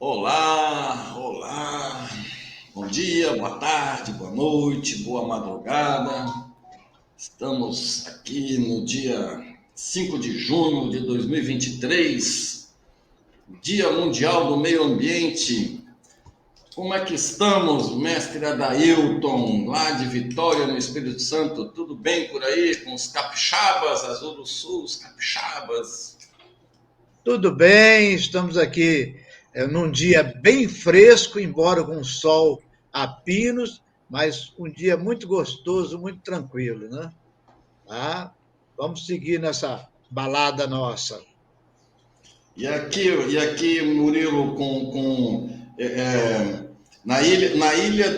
Olá, olá, bom dia, boa tarde, boa noite, boa madrugada. Estamos aqui no dia 5 de junho de 2023, Dia Mundial do Meio Ambiente. Como é que estamos, mestre Adailton, lá de Vitória, no Espírito Santo? Tudo bem por aí com os capixabas, Azul do Sul, os capixabas? Tudo bem, estamos aqui num dia bem fresco, embora com sol a pinos, mas um dia muito gostoso, muito tranquilo, né? Tá? Vamos seguir nessa balada nossa. E aqui Murilo, na ilha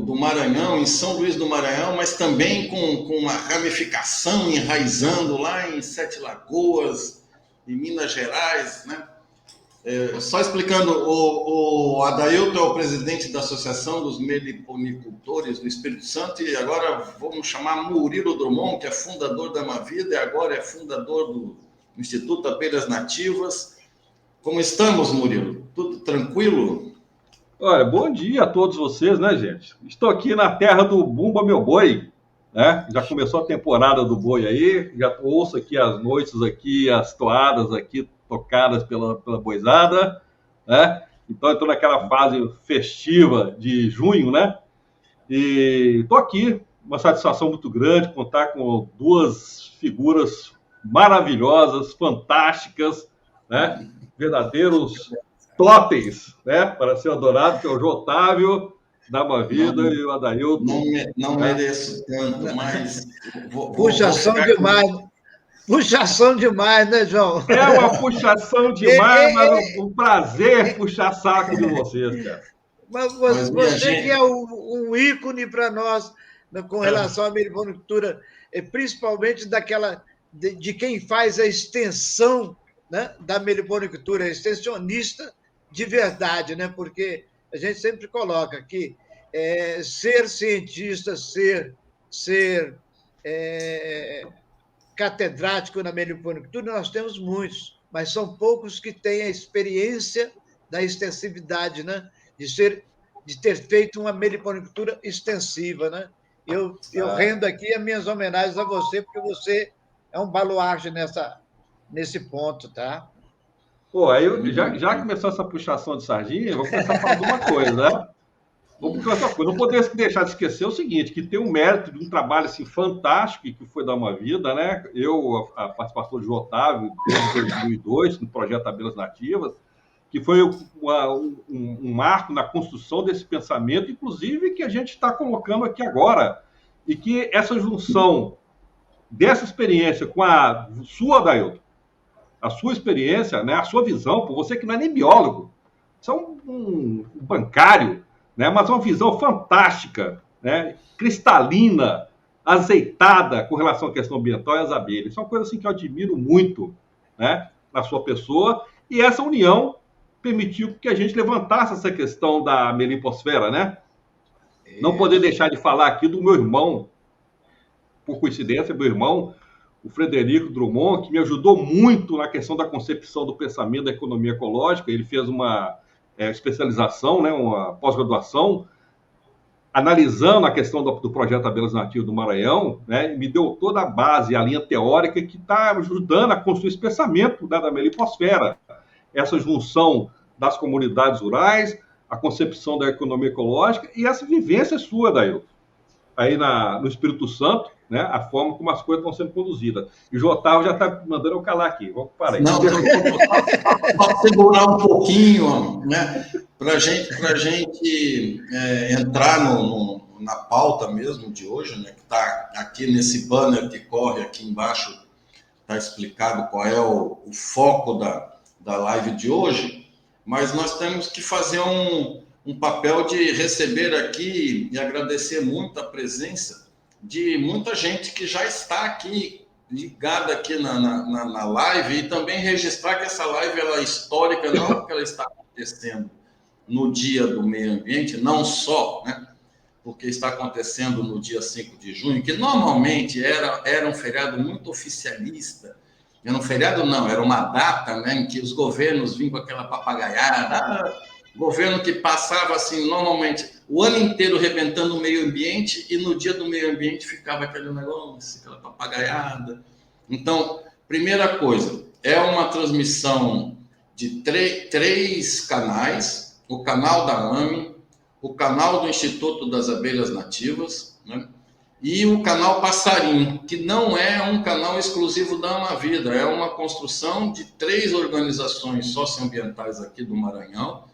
do Maranhão, em São Luís do Maranhão, mas também com uma ramificação enraizando lá em Sete Lagoas, em Minas Gerais, né? Só explicando, o Adailton é o presidente da Associação dos Meliponicultores do Espírito Santo e agora vamos chamar Murilo Drummond, que é fundador da Mavida e agora é fundador do Instituto Abelhas Nativas. Como estamos, Murilo? Tudo tranquilo? Olha, bom dia a todos vocês, né, gente? Estou aqui na terra do Bumba Meu Boi, né? Já começou a temporada do boi aí, já ouço aqui as noites aqui, as toadas aqui tocadas pela boizada, né? Então, estou naquela fase festiva de junho, né? E estou aqui, uma satisfação muito grande contar com duas figuras maravilhosas, fantásticas, né? Verdadeiros totens, né? Para ser adorado, que é o João Otávio, da Mavida e o Adailton. Não mereço tanto, mas vou Puxação ficar com... demais, puxação demais, né, João? É uma puxação demais, mas um prazer puxar saco de vocês, cara. Mas minha você que gente, é um ícone para nós, né, com relação à meliponicultura, principalmente de quem faz a extensão, né, da meliponicultura, extensionista de verdade, né? Porque a gente sempre coloca que ser cientista, ser é, catedrático na meliponicultura, nós temos muitos, mas são poucos que têm a experiência da extensividade, né? De ter feito uma meliponicultura extensiva, né? Eu rendo aqui as minhas homenagens a você, porque você é um baluarte nesse ponto, tá? Pô, aí já começou essa puxação de sardinha, eu vou começar a falar de uma coisa, né? Vamos começar uma coisa. Não podemos deixar de esquecer o seguinte, que tem um mérito de um trabalho assim, fantástico que foi dar uma vida, né? A participação de João Otávio, desde 2002, no projeto Abelhas Nativas, que foi um marco na construção desse pensamento, inclusive que a gente está colocando aqui agora, e que essa junção dessa experiência com a sua, Dailton, a sua experiência, né, a sua visão, por você que não é nem biólogo, você é um bancário, né, mas uma visão fantástica, né, cristalina, azeitada com relação à questão ambiental e às abelhas. Isso é uma coisa assim, que eu admiro muito, né, na sua pessoa, e essa união permitiu que a gente levantasse essa questão da meliposfera, né? Não poder deixar de falar aqui do meu irmão, por coincidência, meu irmão, o Frederico Drummond, que me ajudou muito na questão da concepção do pensamento da economia ecológica. Ele fez uma especialização, né, uma pós-graduação, analisando a questão do projeto Abelhas Nativas do Maranhão, né, e me deu toda a base, a linha teórica que está ajudando a construir esse pensamento da meliposfera, essa junção das comunidades rurais, a concepção da economia ecológica e essa vivência sua, Dailton, aí no Espírito Santo, né, a forma como as coisas estão sendo conduzidas. E o João Otávio já está mandando eu calar aqui. Vamos parar aí. Não, só segurar um pouquinho, né, para gente entrar na pauta mesmo de hoje, né, que está aqui nesse banner que corre aqui embaixo, está explicado qual é o foco da live de hoje, mas nós temos que fazer um papel de receber aqui e agradecer muito a presença de muita gente que já está aqui ligada aqui na live e também registrar que essa live ela é histórica, não porque ela está acontecendo no Dia do Meio Ambiente, não só, né, porque está acontecendo no dia 5 de junho, que normalmente era um feriado muito oficialista, Era um feriado, não, era uma data, né, em que os governos vinham com aquela papagaiada, governo que passava, assim, normalmente, o ano inteiro rebentando o meio ambiente e no dia do meio ambiente ficava aquele negócio, aquela papagaiada. Então, primeira coisa, é uma transmissão de três canais, o canal da AME, o canal do Instituto das Abelhas Nativas, né? E o canal Passarim, que não é um canal exclusivo da Amavida, é uma construção de 3 organizações socioambientais aqui do Maranhão,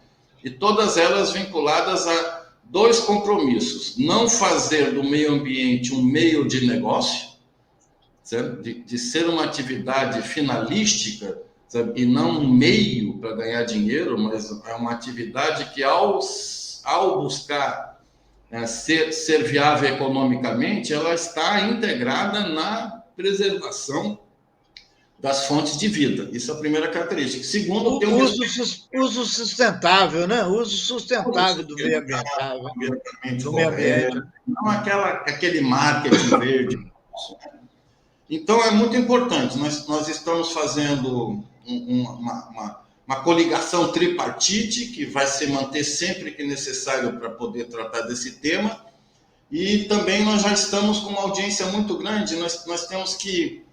e todas elas vinculadas a 2 compromissos: não fazer do meio ambiente um meio de negócio, certo? De ser uma atividade finalística, sabe? E não um meio para ganhar dinheiro, mas é uma atividade que, ao buscar ser viável economicamente, ela está integrada na preservação das fontes de vida. Isso é a primeira característica. Segundo, tem uso sustentável, né? Uso sustentável do meio ambiente. Não aquele marketing verde. Então, é muito importante. Nós estamos fazendo uma coligação tripartite que vai se manter sempre que necessário para poder tratar desse tema. E também nós já estamos com uma audiência muito grande. Nós temos que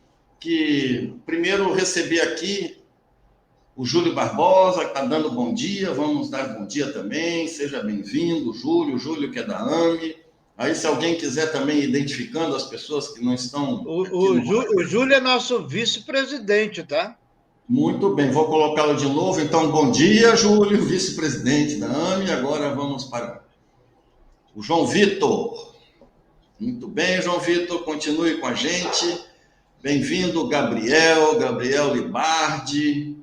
primeiro receber aqui o Júlio Barbosa, que está dando bom dia. Vamos dar bom dia também. Seja bem-vindo, Júlio que é da AME. Aí, se alguém quiser também identificando as pessoas que não estão... O Júlio é nosso vice-presidente, tá? Muito bem, vou colocá-lo de novo. Então, bom dia, Júlio, vice-presidente da AME. Agora vamos para o João Vitor. Muito bem, João Vitor, continue com a gente. Bem-vindo, Gabriel Libardi.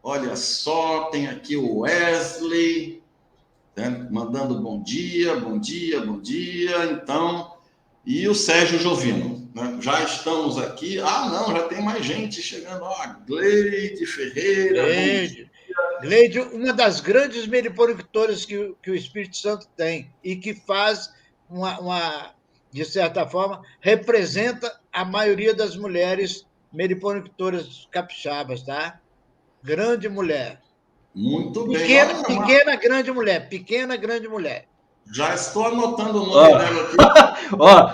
Olha só, tem aqui o Wesley, né, mandando bom dia. Então, e o Sérgio Jovino, né? Já estamos aqui. Não, já tem mais gente chegando. Gleide Ferreira. Gleide, uma das grandes meliponicultoras que o Espírito Santo tem e que faz de certa forma, representa a maioria das mulheres meliponicultoras capixabas, tá? Grande mulher. Muito bem. Pequena, grande mulher. Já estou anotando o nome dela aqui.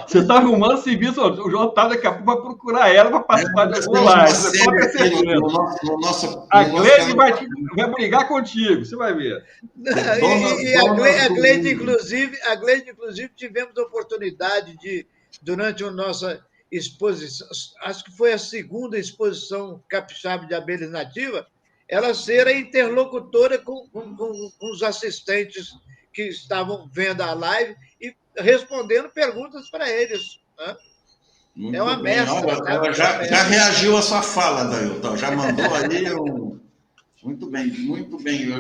Você está arrumando serviço. O João tá daqui a pouco vai procurar ela para participar de alguma live. Você pode ter certeza. A Gleide vai brigar contigo, você vai ver. A Gleide, inclusive, tivemos a oportunidade de, durante a nossa exposição, acho que foi a segunda exposição capixaba de abelhas nativas, ela ser a interlocutora com os assistentes que estavam vendo a live e respondendo perguntas para eles. Né? É uma mestra. Ela já reagiu à sua fala, Dailton. Já mandou aí Muito bem.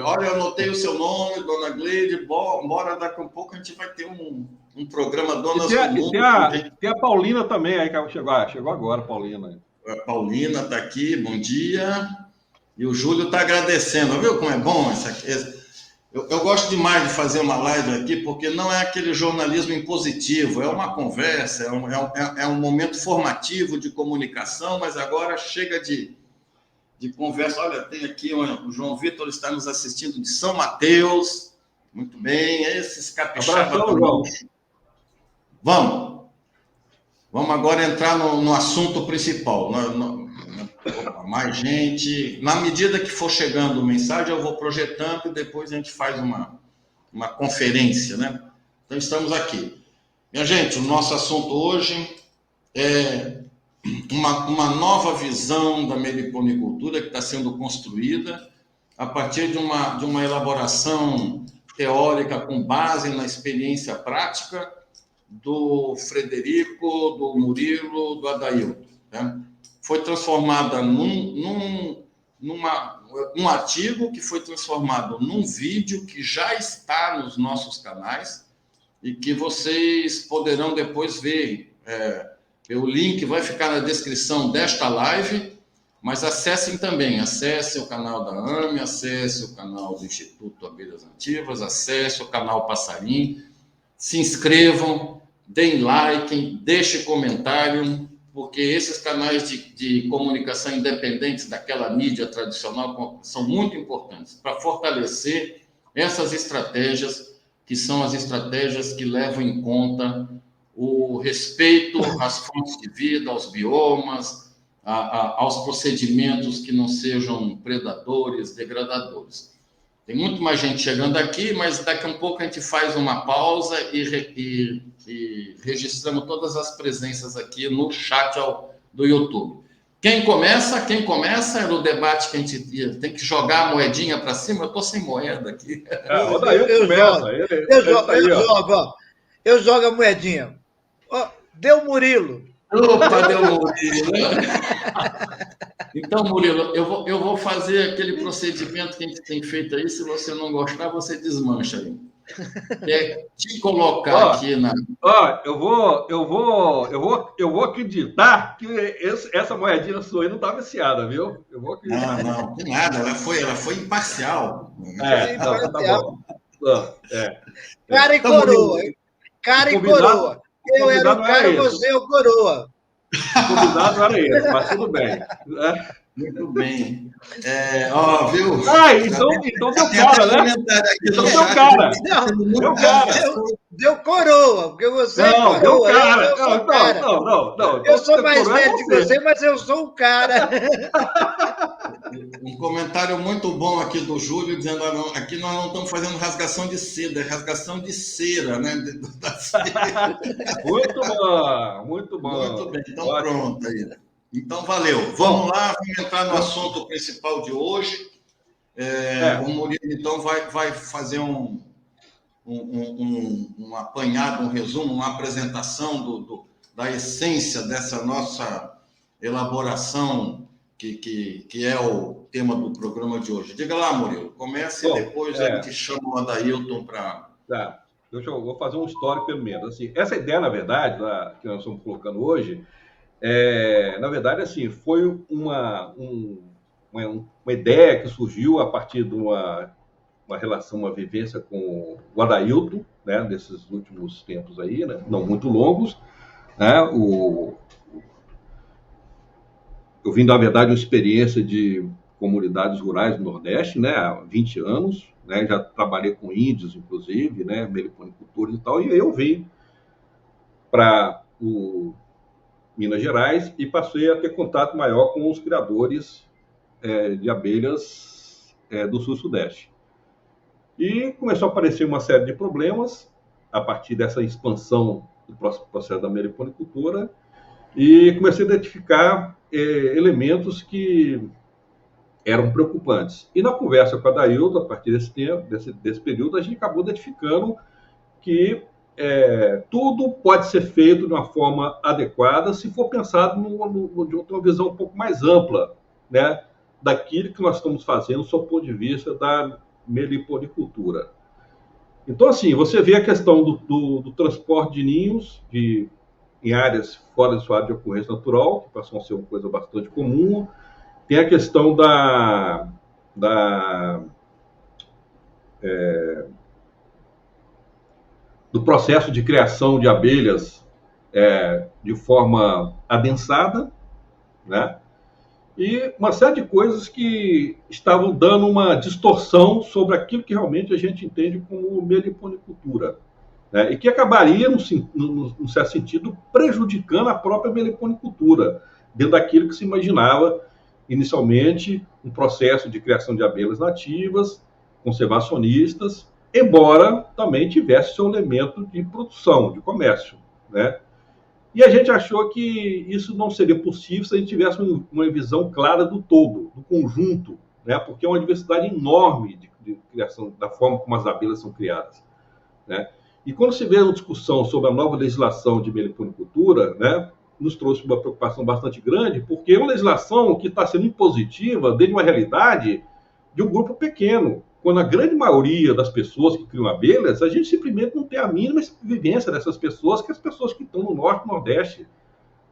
Olha, eu anotei o seu nome, Dona Gleide. Bora, daqui a pouco a gente vai ter um programa Donas do Mundo. Tem a Paulina também, aí que chegou agora, Paulina. A Paulina está aqui, bom dia. E o Júlio está agradecendo. Viu como é bom essa... Eu gosto demais de fazer uma live aqui, porque não é aquele jornalismo impositivo, é uma conversa, é um momento formativo de comunicação, mas agora chega de conversa. Olha, tem aqui o João Vitor está nos assistindo de São Mateus. Muito bem, esses capixabas. Vamos agora entrar no assunto principal. Mais gente. Na medida que for chegando mensagem, eu vou projetando e depois a gente faz uma conferência, né? Então, estamos aqui. Minha gente, o nosso assunto hoje é uma nova visão da meliponicultura que está sendo construída a partir de uma elaboração teórica com base na experiência prática do Frederico, do Murilo, do Adailton, né? Foi transformada num artigo que foi transformado num vídeo que já está nos nossos canais e que vocês poderão depois ver. O link vai ficar na descrição desta live, mas acessem o canal da AME, acesse o canal do Instituto Abelhas Nativas, acesse o canal Passarim, se inscrevam, deem like, deixem comentário, porque esses canais de comunicação independentes daquela mídia tradicional são muito importantes para fortalecer essas estratégias, que são as estratégias que levam em conta o respeito às fontes de vida, aos biomas, aos procedimentos que não sejam predadores, degradadores. Tem muito mais gente chegando aqui, mas daqui a um pouco a gente faz uma pausa e registramos todas as presenças aqui no chat do YouTube. Quem começa era o debate que a gente tem que jogar a moedinha para cima. Eu estou sem moeda aqui. Eu jogo a moedinha. Deu Murilo. Opa, deu Murilo. Então, Murilo, eu vou fazer aquele procedimento que a gente tem feito aí. Se você não gostar, você desmancha aí. É te colocar aqui na. Eu vou acreditar que essa moedinha sua aí não está viciada, viu? Eu vou acreditar. Não, que nada. Ela foi imparcial. Tá bom. Cara e coroa. Cara e coroa. Eu era o cara, você é o coroa. O convidado não era esse, mas tudo bem. Muito bem. Viu? Então deu cara, né? Então deu cara. Deu cara. Deu coroa, porque você é coroa. Deu cara. Não. Eu sou mais velho que você, mas eu sou o cara. Um comentário muito bom aqui do Júlio, dizendo aqui nós não estamos fazendo rasgação de seda, é rasgação de cera, né? Muito bom. Muito bem, então pronto aí. Então, valeu. Vamos lá, vamos entrar no assunto principal de hoje. O Murilo, então, vai fazer um apanhado, um resumo, uma apresentação da essência dessa nossa elaboração, que é o tema do programa de hoje. Diga lá, Murilo. Comece e depois a gente chama o Adailton para... Tá. Eu vou fazer um histórico pelo menos. Assim, essa ideia, na verdade, que nós estamos colocando hoje... na verdade, assim, foi uma ideia que surgiu a partir de uma relação, uma vivência com o Adailton, né, nesses últimos tempos aí, né, não muito longos, né, eu vim, na verdade, uma experiência de comunidades rurais do Nordeste, né, há 20 anos, né, já trabalhei com índios, inclusive, né, meliponicultores e tal, e aí eu vim para Minas Gerais e passei a ter contato maior com os criadores de abelhas do Sul-Sudeste. E começou a aparecer uma série de problemas a partir dessa expansão do processo da meliponicultura e comecei a identificar elementos que eram preocupantes. E na conversa com a Adailton, a partir desse período, a gente acabou identificando que tudo pode ser feito de uma forma adequada se for pensado de uma visão um pouco mais ampla, né, daquilo que nós estamos fazendo sob o ponto de vista da meliponicultura. Então, assim, você vê a questão do transporte de ninhos em áreas fora de sua área de ocorrência natural, que passou a ser uma coisa bastante comum. Tem a questão do processo de criação de abelhas de forma adensada, né? E uma série de coisas que estavam dando uma distorção sobre aquilo que realmente a gente entende como meliponicultura, né? E que acabaria, num certo sentido, prejudicando a própria meliponicultura, dentro daquilo que se imaginava inicialmente um processo de criação de abelhas nativas, conservacionistas, embora também tivesse seu elemento de produção, de comércio, né? E a gente achou que isso não seria possível se a gente tivesse uma visão clara do todo, do conjunto, né? Porque é uma diversidade enorme de criação, da forma como as abelhas são criadas, né? E quando se vê uma discussão sobre a nova legislação de meliponicultura, né, nos trouxe uma preocupação bastante grande, porque é uma legislação que está sendo impositiva dentro de uma realidade de um grupo pequeno, quando a grande maioria das pessoas que criam abelhas, a gente simplesmente não tem a mínima vivência dessas pessoas, que as pessoas que estão no Norte e no Nordeste.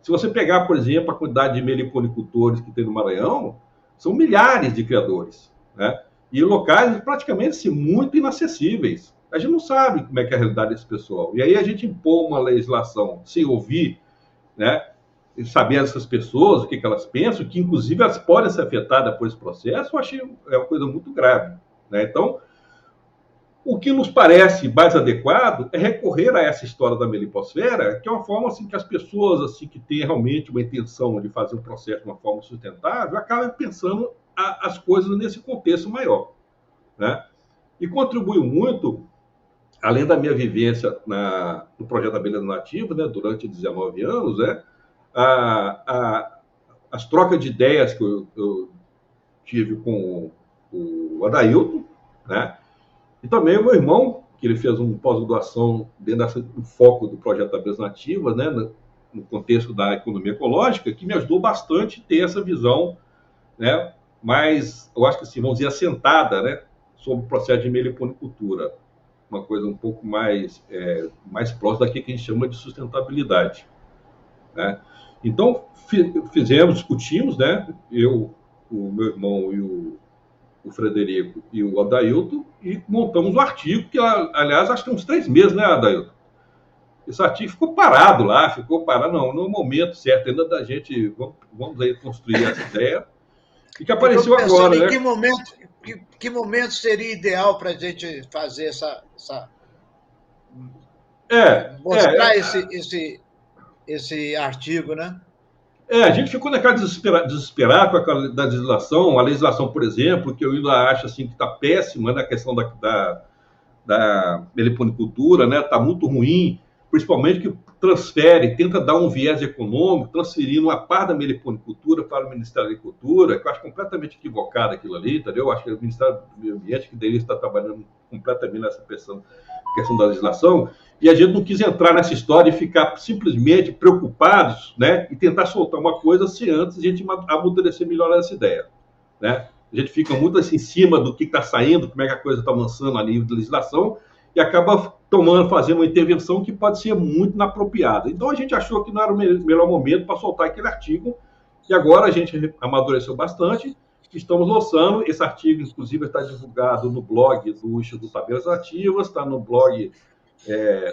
Se você pegar, por exemplo, a quantidade de meliponicultores que tem no Maranhão, são milhares de criadores, né? E locais praticamente assim, muito inacessíveis. A gente não sabe como é que é a realidade desse pessoal. E aí a gente impõe uma legislação sem ouvir, né, saber essas pessoas, o que elas pensam, que inclusive elas podem ser afetadas por esse processo, eu achei uma coisa muito grave, né? Então, o que nos parece mais adequado é recorrer a essa história da meliposfera, que é uma forma assim, que as pessoas assim, que têm realmente uma intenção de fazer um processo de uma forma sustentável acabam pensando as coisas nesse contexto maior, né? E contribuiu muito, além da minha vivência no projeto Abelhas Nativas, né, durante 19 anos, né, as trocas de ideias que eu tive com o Adailton, né? E também o meu irmão, que ele fez uma pós-graduação dentro do foco do projeto Abelhas Nativas, né, no contexto da economia ecológica, que me ajudou bastante a ter essa visão, né, mais, eu acho que assim, vamos dizer, assentada, né, sobre o processo de meliponicultura. Uma coisa um pouco mais próxima daquilo que a gente chama de sustentabilidade, né? Então, discutimos, né, eu, o meu irmão e o Frederico e o Adailton, e montamos um artigo que, aliás, acho que uns 3 meses, né, Adailton? Esse artigo ficou parado lá, não, no momento certo ainda da gente, vamos aí construir essa ideia, e que apareceu agora, né? Que momento seria ideal para a gente fazer mostrar esse artigo, né? A gente ficou naquela desesperado com aquela da legislação, a legislação, por exemplo, que eu ainda acho assim, que está péssima na questão da meliponicultura, né? Está muito ruim, principalmente que tenta dar um viés econômico, transferindo uma parte da meliponicultura para o Ministério da Agricultura, que eu acho completamente equivocado aquilo ali, entendeu? Eu acho que o Ministério do Meio Ambiente que deveria estar trabalhando completamente nessa questão da legislação, e a gente não quis entrar nessa história e ficar simplesmente preocupados, né, e tentar soltar uma coisa se antes a gente amadurecer melhor essa ideia, né? A gente fica muito assim, em cima do que está saindo, como é que a coisa está avançando a nível de legislação, e acaba fazendo uma intervenção que pode ser muito inapropriada. Então a gente achou que não era o melhor momento para soltar aquele artigo, e agora a gente amadureceu bastante, estamos lançando esse artigo, inclusive está divulgado no blog do Instituto Abelhas Nativas, está no blog,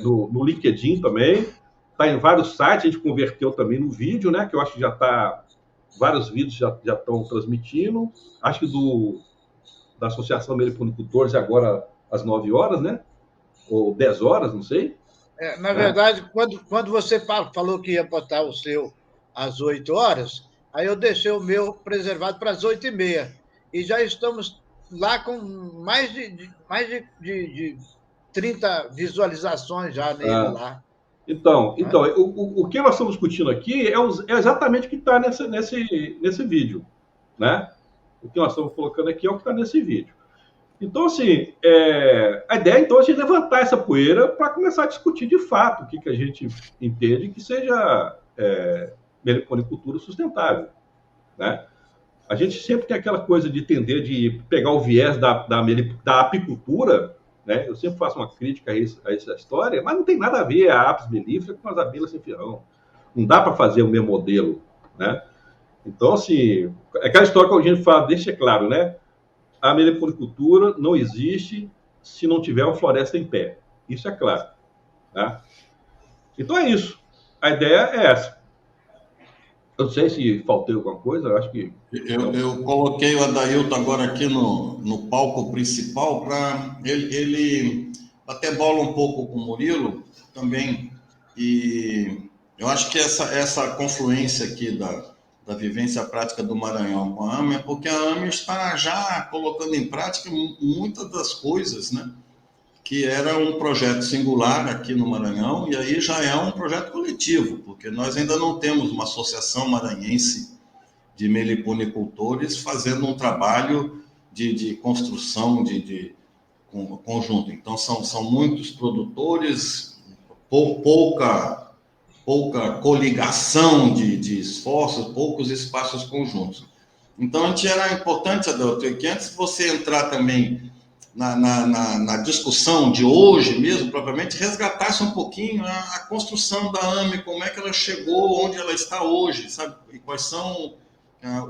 no LinkedIn também, está em vários sites, a gente converteu também no vídeo, né, que eu acho que já está, vários vídeos já estão transmitindo, acho que da Associação Meliponicultores agora às 9 horas, né, ou 10 horas, não sei. Na verdade, quando você falou que ia botar o seu às 8 horas, aí eu deixei o meu preservado para as 8h30. E já estamos lá com mais de 30 visualizações já nele lá. Então o que nós estamos discutindo aqui é exatamente o que está nesse vídeo, né? O que nós estamos colocando aqui é o que está nesse vídeo. Então, assim, a ideia, então, é de levantar essa poeira para começar a discutir, de fato, o que a gente entende que seja meliponicultura sustentável, né? A gente sempre tem aquela coisa de tender de pegar o viés da apicultura, né? Eu sempre faço uma crítica a essa história, mas não tem nada a ver a apis mellifera com as abelhas sem ferrão. Não dá para fazer o mesmo modelo, né? Então, assim, aquela história que a gente fala, deixa claro, né? A meliponicultura não existe se não tiver uma floresta em pé. Isso é claro, tá? Então é isso. A ideia é essa. Eu não sei se faltei alguma coisa, eu acho que... Eu coloquei o Adailton agora aqui no palco principal para ele bater bola um pouco com o Murilo também. E eu acho que essa confluência aqui da vivência prática do Maranhão com a AME é porque a AME está já colocando em prática muitas das coisas, né, que era um projeto singular aqui no Maranhão, e aí já é um projeto coletivo, porque nós ainda não temos uma associação maranhense de meliponicultores fazendo um trabalho de construção de conjunto. Então, são muitos produtores, pouca coligação de esforços, poucos espaços conjuntos. Então, era importante, Adalto, que antes de você entrar também na discussão de hoje mesmo, propriamente, resgatasse um pouquinho a construção da AME, como é que ela chegou onde ela está hoje, sabe? E quais são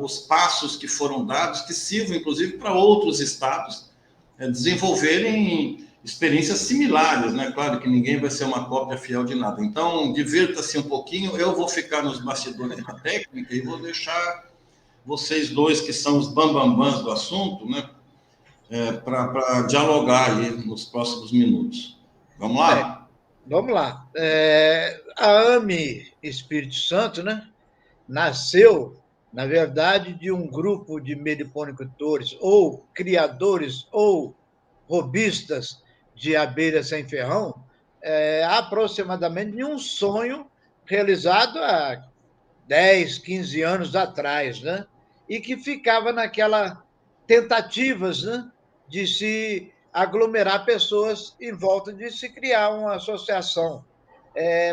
os passos que foram dados, que sirvam, inclusive, para outros estados desenvolverem experiências similares, né? Claro que ninguém vai ser uma cópia fiel de nada. Então, divirta-se um pouquinho. Eu vou ficar nos bastidores da técnica e vou deixar vocês dois, que são os bambambãs do assunto, né? Para dialogar aí nos próximos minutos. Vamos lá? Vamos lá. A AME Espírito Santo, né, nasceu, na verdade, de um grupo de meliponicultores, ou criadores, ou robistas de abelha sem ferrão, aproximadamente de um sonho realizado há 10, 15 anos atrás, né? E que ficava naquela tentativas, né, de se aglomerar pessoas em volta de se criar uma associação,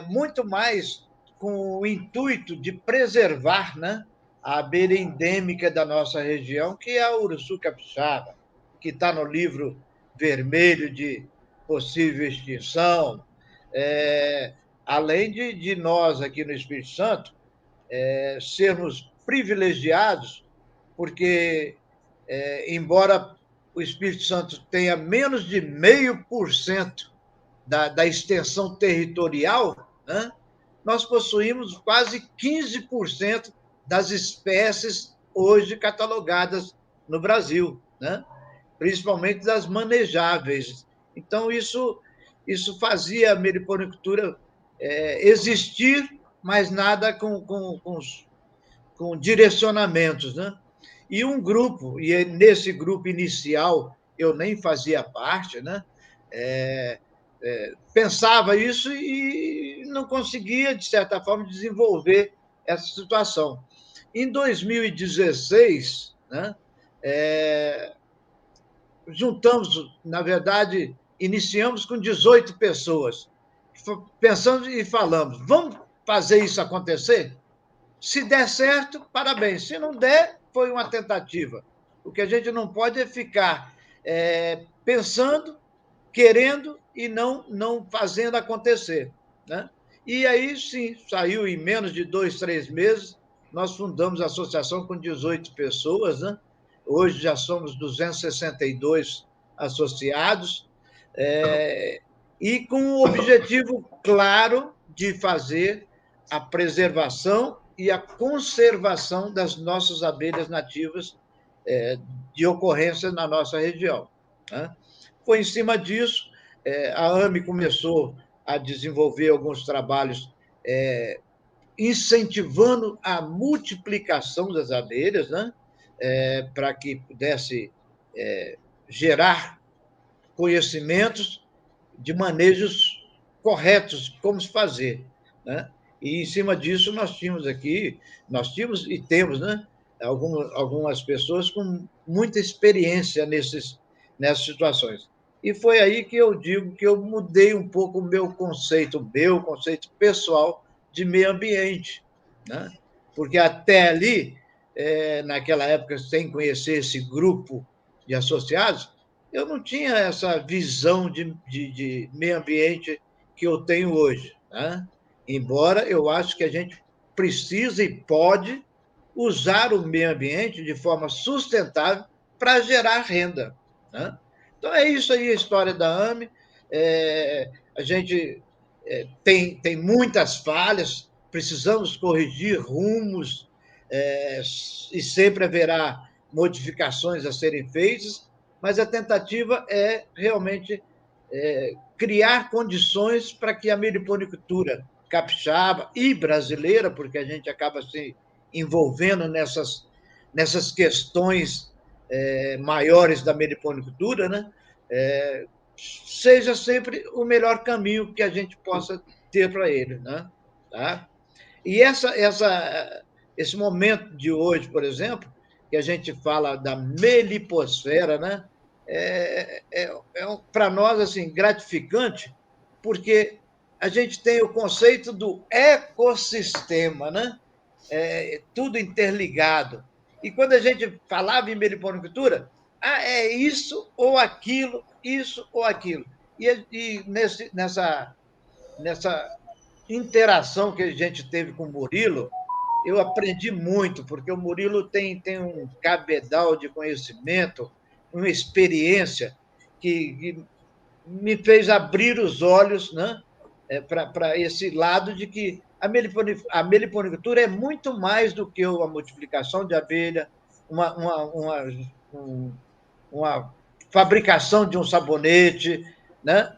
muito mais com o intuito de preservar, né, a abelha endêmica da nossa região, que é a uruçu capixaba, que está no livro vermelho de possível extinção. Além de nós aqui no Espírito Santo sermos privilegiados, porque, embora o Espírito Santo tenha menos de 0,5% da extensão territorial, né, nós possuímos quase 15% das espécies hoje catalogadas no Brasil, né, principalmente das manejáveis. Então, isso fazia a meliponicultura existir, mas nada com direcionamentos, né? E um grupo, e nesse grupo inicial eu nem fazia parte, né? Pensava isso e não conseguia, de certa forma, desenvolver essa situação. Em 2016, né, juntamos, na verdade, iniciamos com 18 pessoas, pensando e falamos, vamos fazer isso acontecer? Se der certo, parabéns. Se não der, foi uma tentativa. O que a gente não pode é ficar pensando, querendo e não fazendo acontecer, né? E aí, sim, saiu em menos de 2, 3 meses, nós fundamos a associação com 18 pessoas, né? Hoje já somos 262 associados, e com o objetivo claro de fazer a preservação e a conservação das nossas abelhas nativas de ocorrência na nossa região, né? Foi em cima disso, a AME começou a desenvolver alguns trabalhos incentivando a multiplicação das abelhas, né? Para que pudesse gerar conhecimentos de manejos corretos, como se fazer, né? E em cima disso nós tínhamos e temos, né, algumas pessoas com muita experiência nessas situações. E foi aí que eu digo que eu mudei um pouco o meu conceito pessoal de meio ambiente, né? Porque até ali, naquela época, sem conhecer esse grupo de associados, eu não tinha essa visão de meio ambiente que eu tenho hoje, né? Embora eu acho que a gente precisa e pode usar o meio ambiente de forma sustentável para gerar renda, né? Então, é isso aí a história da AME. A gente tem muitas falhas, precisamos corrigir rumos, e sempre haverá modificações a serem feitas, mas a tentativa é realmente criar condições para que a meliponicultura capixaba e brasileira, porque a gente acaba se envolvendo nessas questões maiores da meliponicultura, né? Seja sempre o melhor caminho que a gente possa ter para ele, né? Tá? E esse momento de hoje, por exemplo, que a gente fala da meliposfera, né? Para nós assim gratificante, porque a gente tem o conceito do ecossistema, né? Tudo interligado. E quando a gente falava em meliponicultura, é isso ou aquilo. E nessa interação que a gente teve com o Murilo, eu aprendi muito, porque o Murilo tem um cabedal de conhecimento, uma experiência que me fez abrir os olhos, né, para esse lado de que a meliponicultura é muito mais do que a multiplicação de abelha, uma, uma, uma, uma fabricação de um sabonete, né?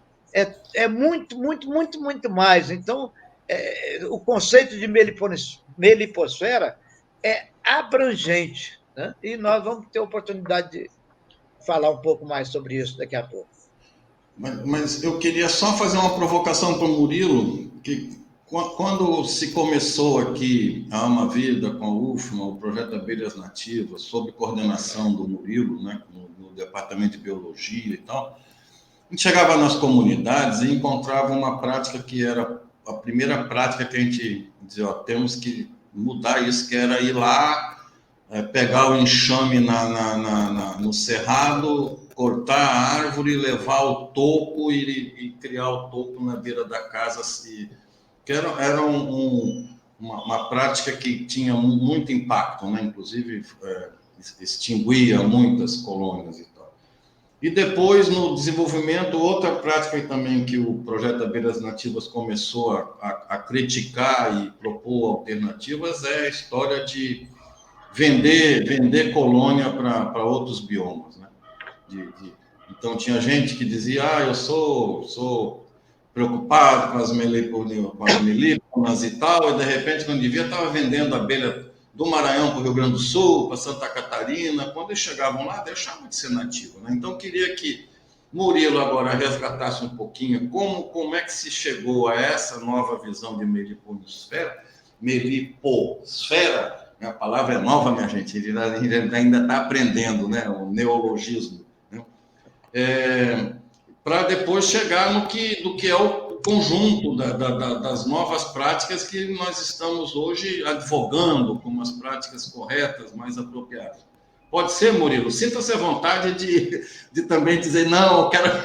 É muito, muito, muito, muito mais. Então, o conceito de meliposfera é abrangente, né? E nós vamos ter oportunidade de falar um pouco mais sobre isso daqui a pouco. Mas eu queria só fazer uma provocação para o Murilo, que quando se começou aqui a Ama Vida com a UFMA, o Projeto Abelhas Nativas, sob coordenação do Murilo, né, no Departamento de Biologia e tal, a gente chegava nas comunidades e encontrava uma prática que era a primeira prática que a gente dizia, ó, temos que mudar isso, que era ir lá, pegar o enxame no cerrado, cortar a árvore, levar o topo e criar o topo na beira da casa. Que era uma prática que tinha muito impacto, né? Inclusive extinguia muitas colônias e tal. E depois, no desenvolvimento, outra prática também que o Projeto Abelhas Nativas começou a criticar e propor alternativas é a história de vender colônia para outros biomas, né? Então, tinha gente que dizia, eu sou preocupado com as melíponas e tal, e de repente, quando devia, estava vendendo abelha do Maranhão para o Rio Grande do Sul, para Santa Catarina. Quando eles chegavam lá, deixavam de ser nativo, né? Então, eu queria que Murilo agora resgatasse um pouquinho como é que se chegou a essa nova visão de meliposfera, a palavra é nova, minha gente, ele ainda está aprendendo, né, o neologismo, né? Para depois chegar do que é o conjunto das novas práticas que nós estamos hoje advogando como as práticas corretas, mais apropriadas. Pode ser, Murilo? Sinta-se à vontade de também dizer, não, eu quero,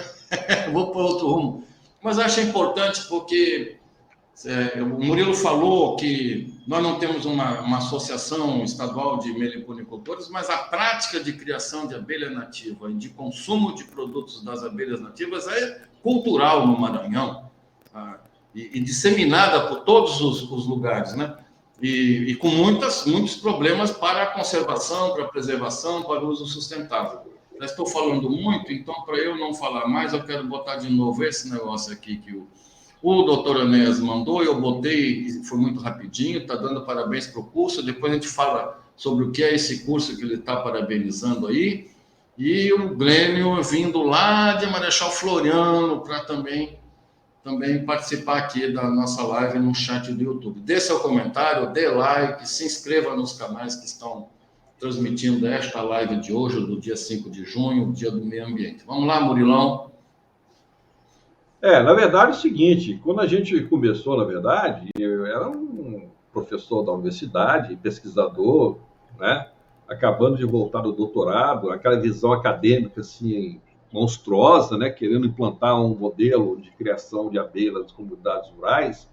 vou para outro rumo. Mas acho importante porque o Murilo falou que nós não temos uma associação estadual de meliponicultores, mas a prática de criação de abelha nativa e de consumo de produtos das abelhas nativas é cultural no Maranhão, e disseminada por todos os lugares, né? E com muitos problemas para a conservação, para a preservação, para o uso sustentável. Já estou falando muito, então, para eu não falar mais, eu quero botar de novo esse negócio aqui que o doutor Enéas mandou, eu botei, foi muito rapidinho, está dando parabéns para o curso, depois a gente fala sobre o que é esse curso que ele está parabenizando aí, e o Glênio vindo lá de Marechal Floriano para também participar aqui da nossa live no chat do YouTube. Dê seu comentário, dê like, se inscreva nos canais que estão transmitindo esta live de hoje, do dia 5 de junho, dia do meio ambiente. Vamos lá, Murilão. Na verdade é o seguinte, quando a gente começou, na verdade, eu era um professor da universidade, pesquisador, né, acabando de voltar do doutorado, aquela visão acadêmica assim, monstruosa, né, querendo implantar um modelo de criação de abelhas nas comunidades rurais,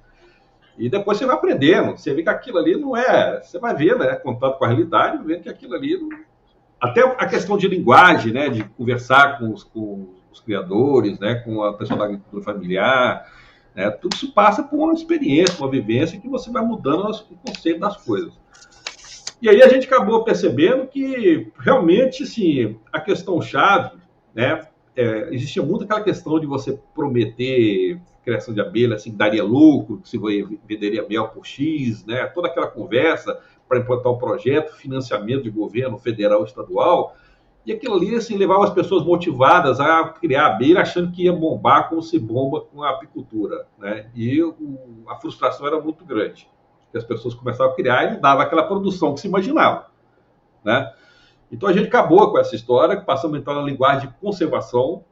e depois você vai aprendendo, você vê que aquilo ali não é, você vai ver, né, contato com a realidade, vendo que aquilo ali, até a questão de linguagem, né, de conversar com os criadores, né, com a pessoa da agricultura familiar, né, tudo isso passa por uma experiência, uma vivência que você vai mudando o conceito das coisas. E aí a gente acabou percebendo que realmente, assim, a questão chave, né, existia muito aquela questão de você prometer criação de abelha, assim, que daria lucro, que você venderia mel por X, né, toda aquela conversa para implantar um projeto, financiamento de governo federal e estadual. E aquilo ali, assim, levava as pessoas motivadas a criar abelha, achando que ia bombar como se bomba com a apicultura, né? E a frustração era muito grande, porque as pessoas começavam a criar e não dava aquela produção que se imaginava, né? Então a gente acabou com essa história, passamos a entrar na linguagem de conservação,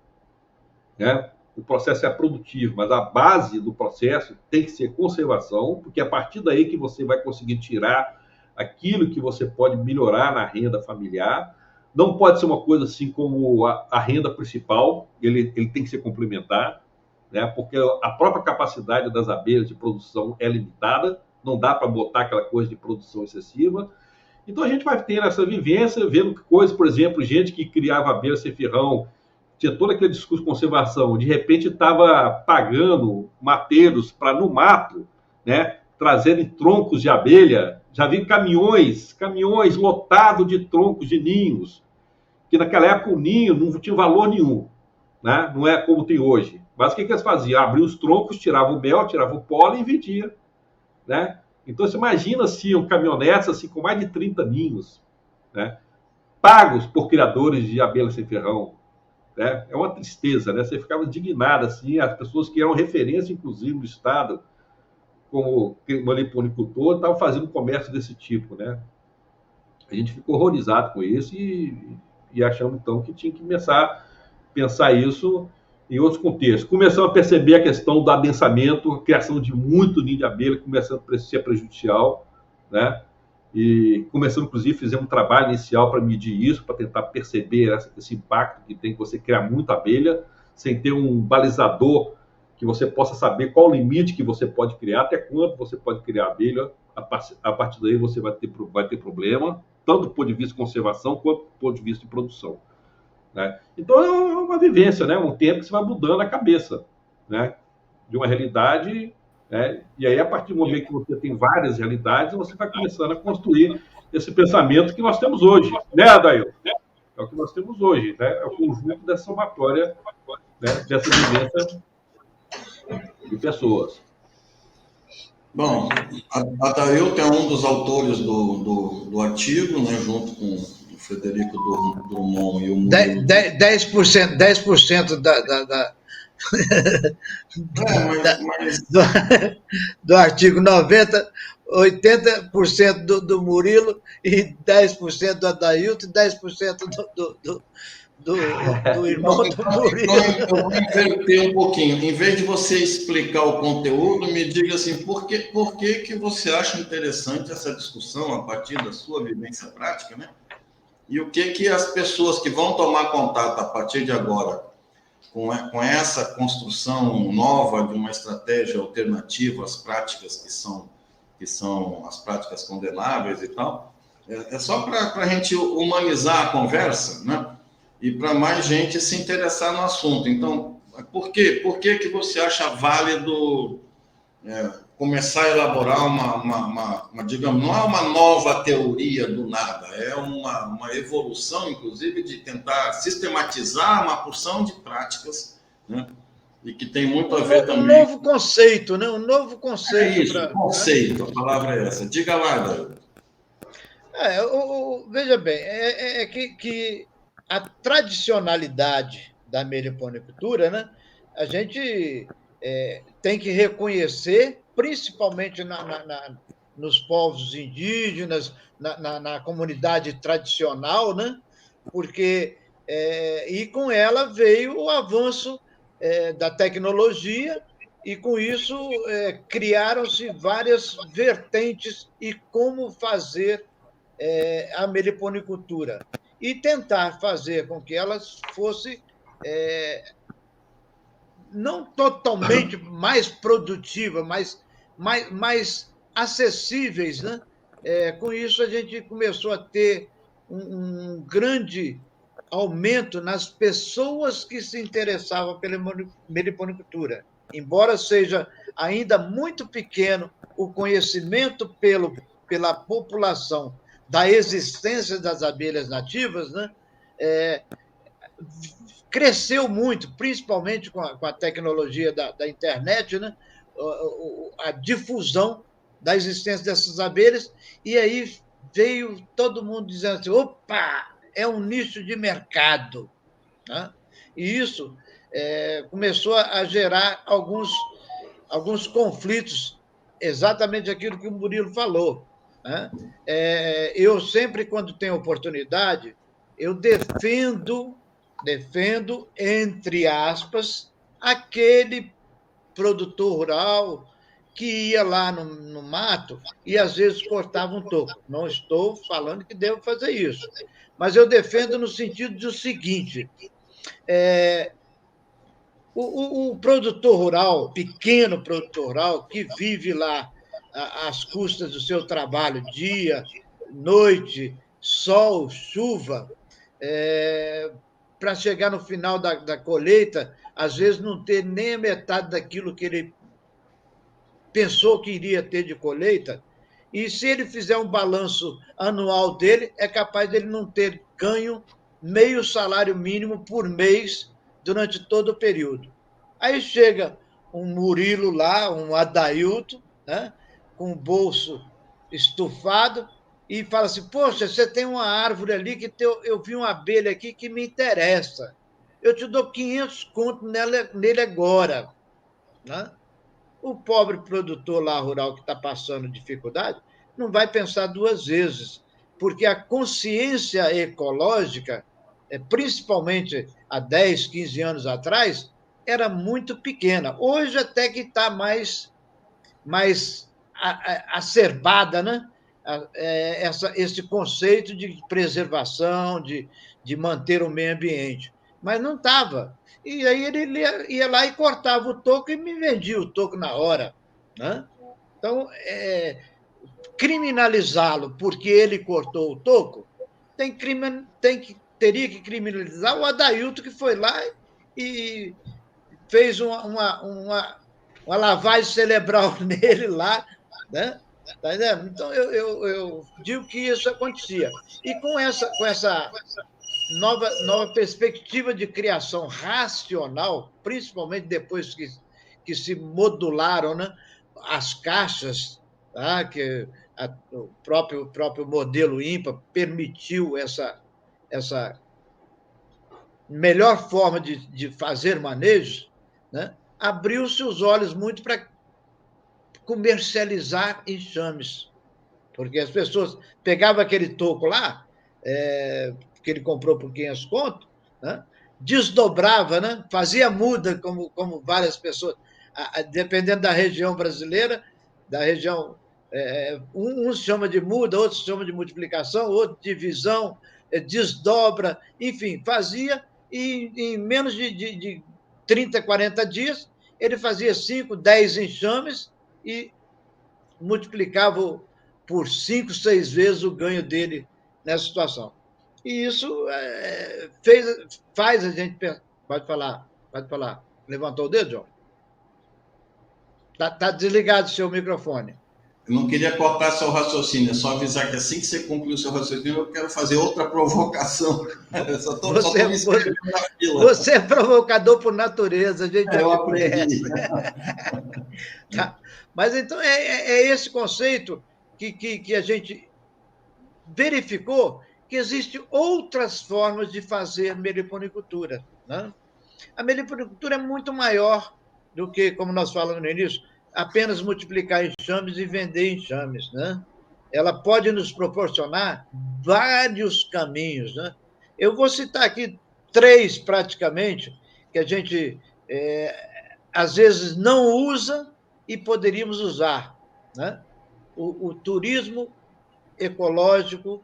né? O processo é produtivo, mas a base do processo tem que ser conservação, porque é a partir daí que você vai conseguir tirar aquilo que você pode melhorar na renda familiar. Não pode ser uma coisa assim como a renda principal, ele tem que ser complementar, né? Porque a própria capacidade das abelhas de produção é limitada, não dá para botar aquela coisa de produção excessiva. Então a gente vai ter essa vivência, vendo coisas, por exemplo, gente que criava abelha sem ferrão, tinha todo aquele discurso de conservação, de repente estava pagando mateiros para, no mato, né, trazerem troncos de abelha. Já vi caminhões lotados de troncos de ninhos, que naquela época o ninho não tinha valor nenhum, né? Não é como tem hoje. Mas o que eles faziam? Abriam os troncos, tiravam o mel, tiravam o pólen e vendiam, né? Então, você imagina assim, caminhonetes assim, com mais de 30 ninhos, né, pagos por criadores de abelha sem ferrão. Né? É uma tristeza, né? Você ficava indignado, assim, as pessoas que eram referência, inclusive, no Estado, como meliponicultor, estavam fazendo comércio desse tipo, né? A gente ficou horrorizado com isso e achamos, então, que tinha que começar a pensar isso em outros contextos. Começamos a perceber a questão do adensamento, a criação de muito ninho de abelha, começando a ser prejudicial, né? E começamos, inclusive, fizemos um trabalho inicial para medir isso, para tentar perceber esse impacto que tem você criar muita abelha, sem ter um balizador que você possa saber qual o limite que você pode criar, até quanto você pode criar abelha. A partir daí você vai ter problema, tanto do ponto de vista de conservação, quanto do ponto de vista de produção. Né? Então é uma vivência, né? Um tempo que você vai mudando a cabeça, né? De uma realidade, né? E aí, a partir do momento que você tem várias realidades, você vai começando a construir esse pensamento que nós temos hoje, né, Adail? É o que nós temos hoje, né? É o conjunto dessa somatória, né? Dessa vivência de pessoas. Bom, a Adailton é um dos autores do artigo, né, junto com o Frederico Drummond e o Murilo. 10% do artigo 90, 80% do Murilo e 10% do Adailton e 10% do irmão do Murilo. Então, eu vou inverter um pouquinho. Em vez de você explicar o conteúdo, me diga assim, por que você acha interessante essa discussão a partir da sua vivência prática, né? E o que as pessoas que vão tomar contato a partir de agora com essa construção nova de uma estratégia alternativa às práticas que são as práticas condenáveis e tal, é só para a gente humanizar a conversa, né? E para mais gente se interessar no assunto. Então, por quê? Por que você acha válido começar a elaborar uma, digamos, não é uma nova teoria do nada, é uma evolução, inclusive, de tentar sistematizar uma porção de práticas, né? E que tem muito a ver também... Um novo conceito, né? Um novo conceito. É isso, conceito, a palavra é essa. Diga lá, Dario. Veja bem, que a tradicionalidade da meliponicultura, né? A gente tem que reconhecer, principalmente nos povos indígenas, na comunidade tradicional, né? Porque e com ela veio o avanço da tecnologia e com isso criaram-se várias vertentes e como fazer a meliponicultura e tentar fazer com que elas fossem não totalmente mais produtivas, mas mais acessíveis, né? Com isso, a gente começou a ter um grande aumento nas pessoas que se interessavam pela meliponicultura. Embora seja ainda muito pequeno o conhecimento pela população da existência das abelhas nativas, né? Cresceu muito, principalmente com a tecnologia da internet, né? A difusão da existência dessas abelhas, e aí veio todo mundo dizendo assim, opa, é um nicho de mercado. Né? E isso começou a gerar alguns conflitos, exatamente aquilo que o Murilo falou. Né? Eu sempre, quando tenho oportunidade, eu defendo, entre aspas, aquele produtor rural que ia lá no mato e, às vezes, cortava um toco. Não estou falando que devo fazer isso, mas eu defendo no sentido do seguinte, o produtor rural, pequeno produtor rural, que vive lá às custas do seu trabalho, dia, noite, sol, chuva, para chegar no final da colheita, às vezes não ter nem a metade daquilo que ele pensou que iria ter de colheita, e se ele fizer um balanço anual dele, é capaz dele não ter ganho meio salário mínimo por mês durante todo o período. Aí chega um Murilo lá, um Adailto, né, com o bolso estufado, e fala assim, poxa, você tem uma árvore ali que eu vi uma abelha aqui que me interessa. Eu te dou 500 conto nele agora. Né? O pobre produtor lá rural que está passando dificuldade não vai pensar duas vezes, porque a consciência ecológica, principalmente há 10, 15 anos atrás, era muito pequena. Hoje até que está mais acerbada, né? Esse conceito de preservação, de manter o meio ambiente. Mas não estava. E aí ele ia lá e cortava o toco e me vendia o toco na hora. Né? Então, criminalizá-lo porque ele cortou o toco, teria que criminalizar o Adailto, que foi lá e fez uma lavagem cerebral nele lá, né? Tá entendendo? Então, eu digo que isso acontecia. E com essa nova perspectiva de criação racional, principalmente depois que se modularam, né, as caixas, tá, que o próprio modelo INPA permitiu essa melhor forma de fazer manejo, né, abriu-se os olhos muito para comercializar enxames, porque as pessoas pegavam aquele toco lá, que ele comprou por 500 conto, né? Desdobrava, né? Fazia muda, como várias pessoas, dependendo da região brasileira, da região, um se chama de muda, outro se chama de multiplicação, outro de divisão, desdobra, enfim, fazia, e em menos de 30, 40 dias, ele fazia 5, 10 enxames e multiplicava por 5, 6 vezes o ganho dele nessa situação. E isso faz a gente pensar. Pode falar. Levantou o dedo, João? Tá desligado o seu microfone. Eu não queria cortar seu raciocínio, é só avisar que assim que você concluir o seu raciocínio, eu quero fazer outra provocação. Só estou me inscrevendo na fila. Você é provocador por natureza, a gente eu aprendi. Tá. Mas então é esse conceito que a gente verificou que existem outras formas de fazer meliponicultura. Né? A meliponicultura é muito maior do que, como nós falamos no início, apenas multiplicar enxames e vender enxames. Né? Ela pode nos proporcionar vários caminhos. Né? Eu vou citar aqui 3, praticamente, que a gente, às vezes, não usa e poderíamos usar. Né? O turismo ecológico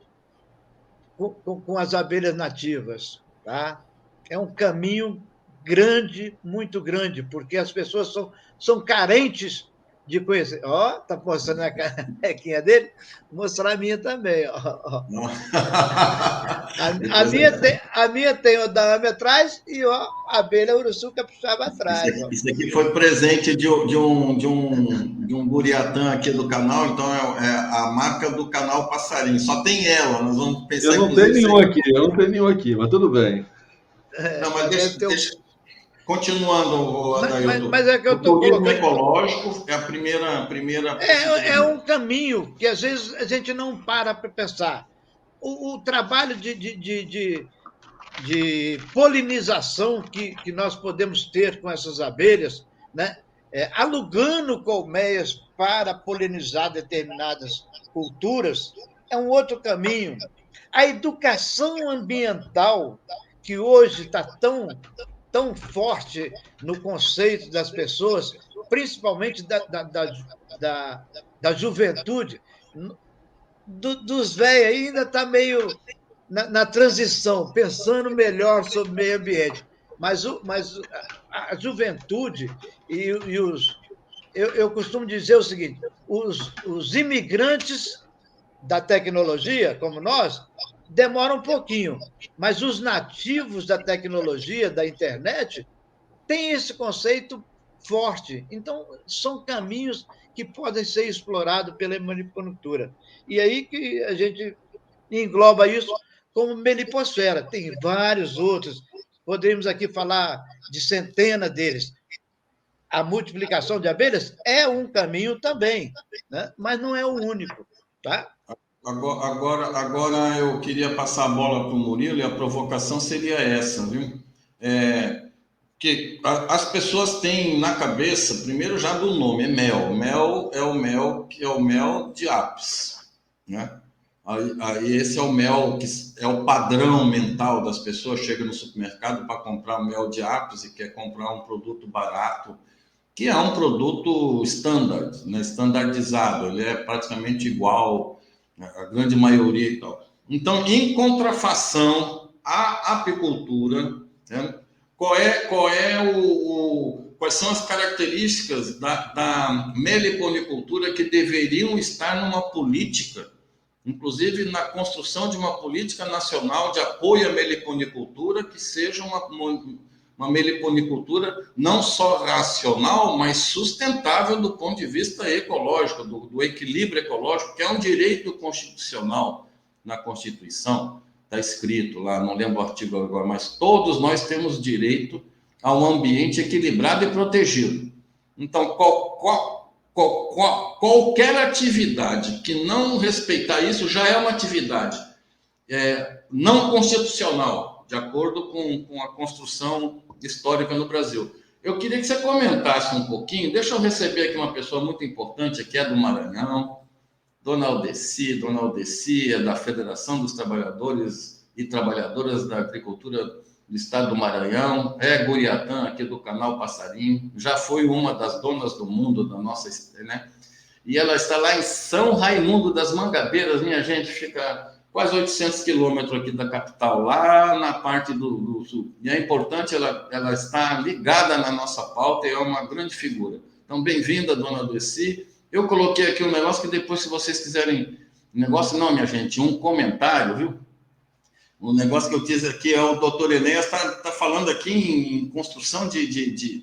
com as abelhas nativas. Tá? É um caminho grande, muito grande, porque as pessoas são carentes de conhecer. Ó, tá mostrando a canequinha dele? Vou mostrar a minha também. Ó. A minha tem o dame atrás e ó, a abelha uruçuca puxava atrás. Isso aqui foi presente de um Buriatã aqui do canal, então é a marca do canal Passarinho. Só tem ela, nós vamos pensar. Eu não tenho nenhum aqui, mas tudo bem. Não, mas deixa continuando, Adailto. Mas é que eu estou colocando. O ecológico é a primeira. É um caminho que às vezes a gente não para pensar. O trabalho de polinização que nós podemos ter com essas abelhas, né? Alugando colmeias para polinizar determinadas culturas, é um outro caminho. A educação ambiental, que hoje está tão forte no conceito das pessoas, principalmente da juventude, dos velhos ainda está meio na transição, pensando melhor sobre o meio ambiente. Mas a juventude e os... Eu costumo dizer o seguinte, os imigrantes da tecnologia, como nós, demora um pouquinho, mas os nativos da tecnologia, da internet, têm esse conceito forte. Então, são caminhos que podem ser explorados pela meliponicultura. E aí que a gente engloba isso como meliposfera. Tem vários outros. Poderíamos aqui falar de centenas deles. A multiplicação de abelhas é um caminho também, né? Mas não é o único. Tá? Agora eu queria passar a bola para o Murilo e a provocação seria essa, viu? Que as pessoas têm na cabeça, primeiro já do nome, é mel. Mel é o mel que é o mel de apis, né? Aí esse é o mel que é o padrão mental das pessoas. Chega no supermercado para comprar mel de apis e quer comprar um produto barato, que é um produto standard, né? Standardizado, ele é praticamente igual a grande maioria e tal. Então, em contrafação à apicultura, né? Quais são as características da meliponicultura que deveriam estar numa política, inclusive na construção de uma política nacional de apoio à meliponicultura, que seja uma meliponicultura não só racional, mas sustentável do ponto de vista ecológico, do equilíbrio ecológico, que é um direito constitucional na Constituição. Está escrito lá, não lembro o artigo agora, mas todos nós temos direito a um ambiente equilibrado e protegido. Então, qualquer atividade que não respeitar isso já é uma atividade não constitucional, de acordo com a construção histórica no Brasil. Eu queria que você comentasse um pouquinho, deixa eu receber aqui uma pessoa muito importante, que é do Maranhão, Dona Aldeci, é da Federação dos Trabalhadores e Trabalhadoras da Agricultura do Estado do Maranhão, é Guriatã, aqui do canal Passarinho, já foi uma das donas do mundo da nossa, né? E ela está lá em São Raimundo das Mangabeiras, minha gente, fica quase 800 quilômetros aqui da capital, lá na parte do sul. E é importante, ela está ligada na nossa pauta e é uma grande figura. Então, bem-vinda, Dona Aldeci. Eu coloquei aqui um negócio que depois, se vocês quiserem... Negócio não, minha gente, um comentário, viu? O negócio que eu disse aqui é o doutor Enéas está falando aqui em construção de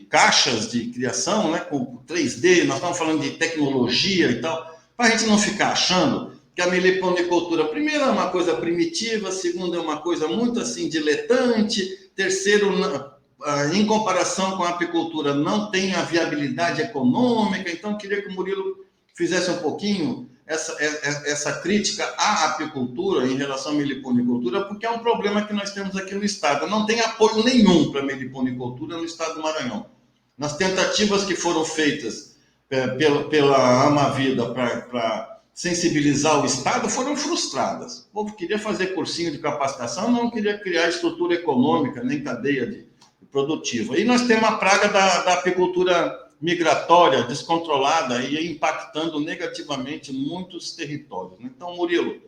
caixas de criação, né, com 3D, nós estamos falando de tecnologia e tal, para a gente não ficar achando que a meliponicultura, primeiro, é uma coisa primitiva, segundo, é uma coisa muito assim diletante, terceiro, em comparação com a apicultura, não tem a viabilidade econômica. Então, eu queria que o Murilo fizesse um pouquinho essa crítica à apicultura em relação à meliponicultura, porque é um problema que nós temos aqui no estado. Não tem apoio nenhum para a meliponicultura no estado do Maranhão. Nas tentativas que foram feitas pela Amavida para sensibilizar o estado, foram frustradas. O povo queria fazer cursinho de capacitação, não queria criar estrutura econômica, nem cadeia produtiva. E nós temos a praga da apicultura migratória, descontrolada e impactando negativamente muitos territórios. Então, Murilo,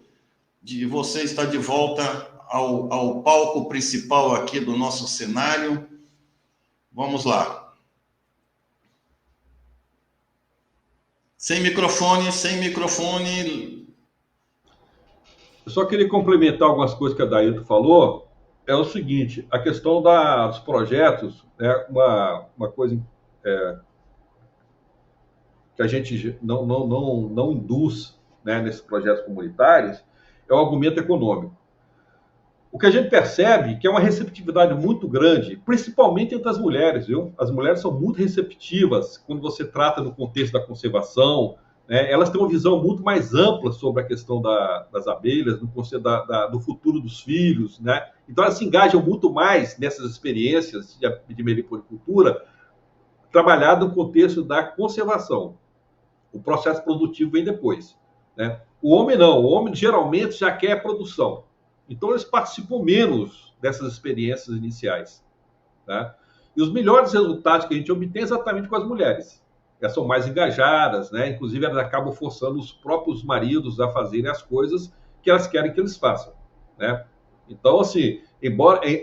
você está de volta ao palco principal aqui do nosso cenário. Vamos lá. Sem microfone. Eu só queria complementar algumas coisas que a Dailton falou. É o seguinte, a questão dos projetos é uma coisa que a gente não induz, né, nesses projetos comunitários, é o argumento econômico. O que a gente percebe que é uma receptividade muito grande, principalmente entre as mulheres, viu? As mulheres são muito receptivas quando você trata no contexto da conservação, né? Elas têm uma visão muito mais ampla sobre a questão das abelhas, no conceito do futuro dos filhos, né? Então elas se engajam muito mais nessas experiências de meliponicultura, trabalhado no contexto da conservação. O processo produtivo vem depois, né? O homem não, o homem geralmente já quer produção. Então eles participam menos dessas experiências iniciais, né? E os melhores resultados que a gente obtém é exatamente com as mulheres. Elas são mais engajadas, né? Inclusive elas acabam forçando os próprios maridos a fazerem as coisas que elas querem que eles façam, né? Então, assim,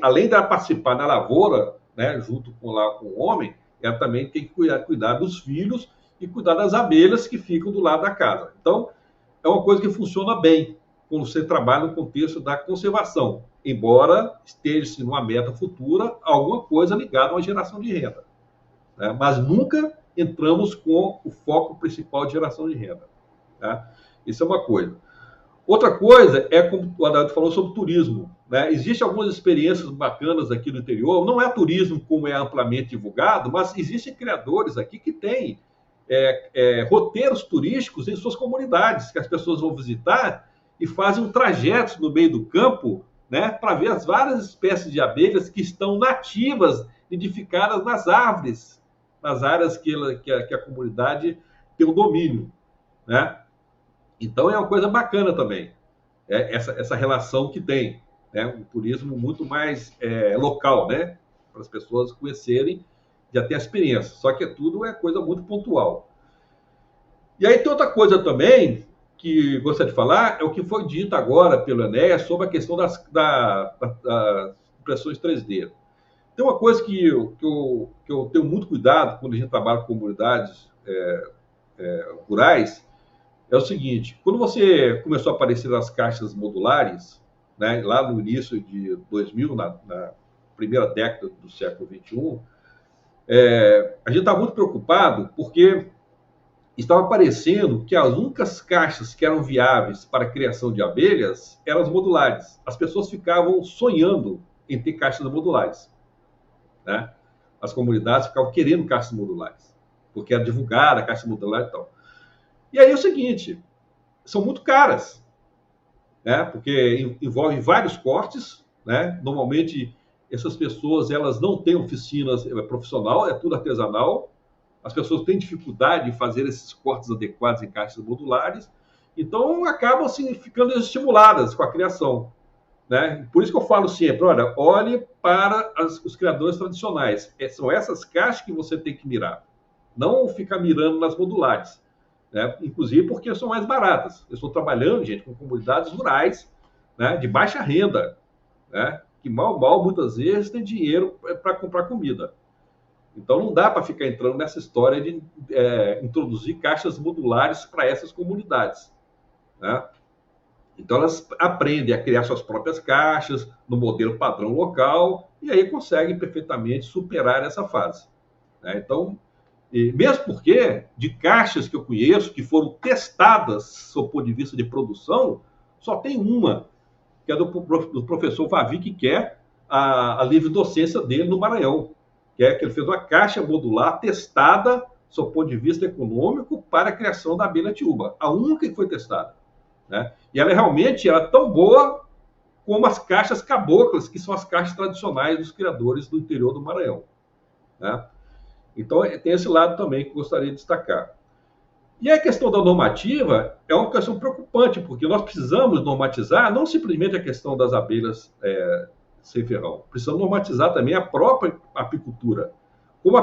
além de ela participar na lavoura, né, junto com o homem, ela também tem que cuidar dos filhos e cuidar das abelhas que ficam do lado da casa. Então, é uma coisa que funciona bem, quando você trabalha no contexto da conservação, embora esteja numa meta futura alguma coisa ligada a uma geração de renda, né? Mas nunca entramos com o foco principal de geração de renda, tá? Isso é uma coisa. Outra coisa é, como o Adalto falou, sobre turismo, né? Existem algumas experiências bacanas aqui no interior, não é turismo como é amplamente divulgado, mas existem criadores aqui que têm roteiros turísticos em suas comunidades, que as pessoas vão visitar e fazem um trajeto no meio do campo, né, para ver as várias espécies de abelhas que estão nativas, nidificadas nas árvores, nas áreas que a comunidade tem o domínio, né? Então, é uma coisa bacana também, essa relação que tem, né? Um turismo muito mais local, né? Para as pessoas conhecerem, já ter a experiência. Só que tudo é coisa muito pontual. E aí tem outra coisa também que gostaria de falar, é o que foi dito agora pelo Enéas sobre a questão das impressões 3D. Tem uma coisa que eu tenho muito cuidado quando a gente trabalha com comunidades rurais, é o seguinte: quando você começou a aparecer as caixas modulares, né, lá no início de 2000, na primeira década do século XXI, a gente estava muito preocupado porque estava aparecendo que as únicas caixas que eram viáveis para a criação de abelhas eram as modulares. As pessoas ficavam sonhando em ter caixas modulares, né? As comunidades ficavam querendo caixas modulares, porque era divulgada a caixa modular e tal. E aí é o seguinte, são muito caras, né? Porque envolvem vários cortes, né? Normalmente, essas pessoas elas não têm oficinas profissional, é tudo artesanal. As pessoas têm dificuldade de fazer esses cortes adequados em caixas modulares, então acabam assim, ficando estimuladas com a criação, né? Por isso que eu falo sempre, olhe para os criadores tradicionais. São essas caixas que você tem que mirar, não ficar mirando nas modulares, né? Inclusive porque são mais baratas. Eu estou trabalhando, gente, com comunidades rurais, né, de baixa renda, né, que mal, muitas vezes, tem dinheiro para comprar comida. Então, não dá para ficar entrando nessa história de introduzir caixas modulares para essas comunidades, né? Então, elas aprendem a criar suas próprias caixas no modelo padrão local e aí conseguem perfeitamente superar essa fase, né? Então, mesmo porque, de caixas que eu conheço, que foram testadas do ponto de vista de produção, só tem uma, que é do professor Vavi, que quer a livre docência dele no Maranhão, que ele fez uma caixa modular testada, do ponto de vista econômico, para a criação da abelha tiúba. A única que foi testada, né? E ela realmente era tão boa como as caixas caboclas, que são as caixas tradicionais dos criadores do interior do Maranhão, né? Então, tem esse lado também que eu gostaria de destacar. E a questão da normativa é uma questão preocupante, porque nós precisamos normatizar não simplesmente a questão das abelhas sem ferrão, precisamos normatizar também a própria apicultura. Como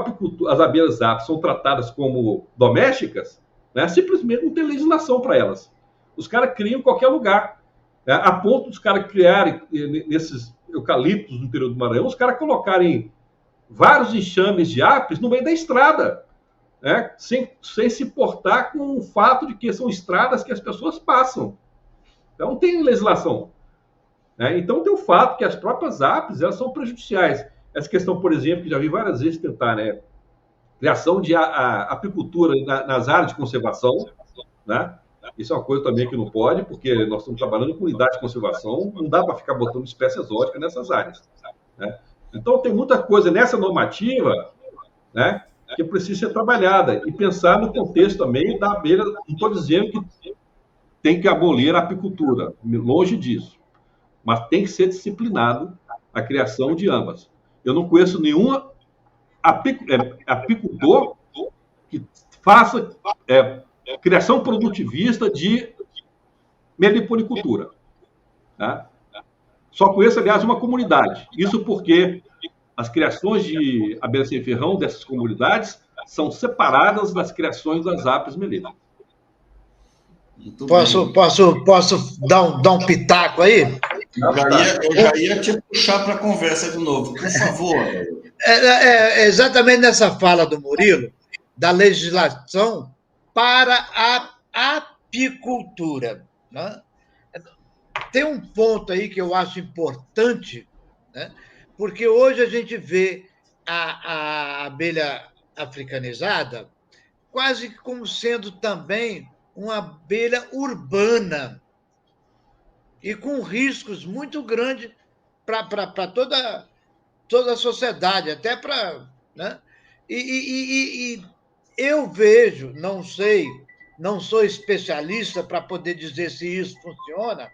as abelhas apis são tratadas como domésticas, né, simplesmente não tem legislação para elas. Os caras criam em qualquer lugar, né, a ponto dos caras criarem, nesses eucaliptos no interior do Maranhão, os caras colocarem vários enxames de apis no meio da estrada, né, sem se importar com o fato de que são estradas que as pessoas passam. Então, não tem legislação, né? Então, tem o fato que as próprias apis elas são prejudiciais. Essa questão, por exemplo, que já vi várias vezes tentar, né, criação de apicultura nas áreas de conservação, né? Isso é uma coisa também que não pode, porque nós estamos trabalhando com unidade de conservação, não dá para ficar botando espécie exótica nessas áreas, né? Então, tem muita coisa nessa normativa, né, que precisa ser trabalhada e pensar no contexto também da abelha. Não estou dizendo que tem que abolir a apicultura, longe disso, mas tem que ser disciplinado a criação de ambas. Eu não conheço nenhum apicultor que faça criação produtivista de meliponicultura, tá? Só conheço, aliás, uma comunidade. Isso porque as criações de abelha sem ferrão dessas comunidades são separadas das criações das apis melíferas. Posso dar um pitaco aí? Eu já ia te puxar para a conversa de novo, por favor. Exatamente nessa fala do Murilo, da legislação para a apicultura, né? tem um ponto aí que eu acho importante, né? Porque hoje a gente vê a abelha africanizada quase como sendo também uma abelha urbana e com riscos muito grandes para toda a sociedade, até para. Né? E eu vejo, não sei, não sou especialista para poder dizer se isso funciona,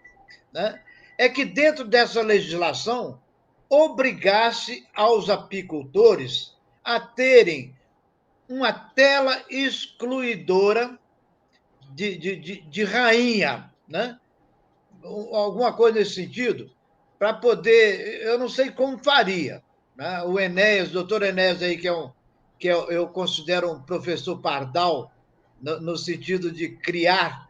né? É que dentro dessa legislação obrigasse aos apicultores a terem uma tela excluidora de rainha, né? Alguma coisa nesse sentido, para poder. Eu não sei como faria. Né? O Enéas, o doutor Enéas aí, eu considero um professor pardal, no sentido de criar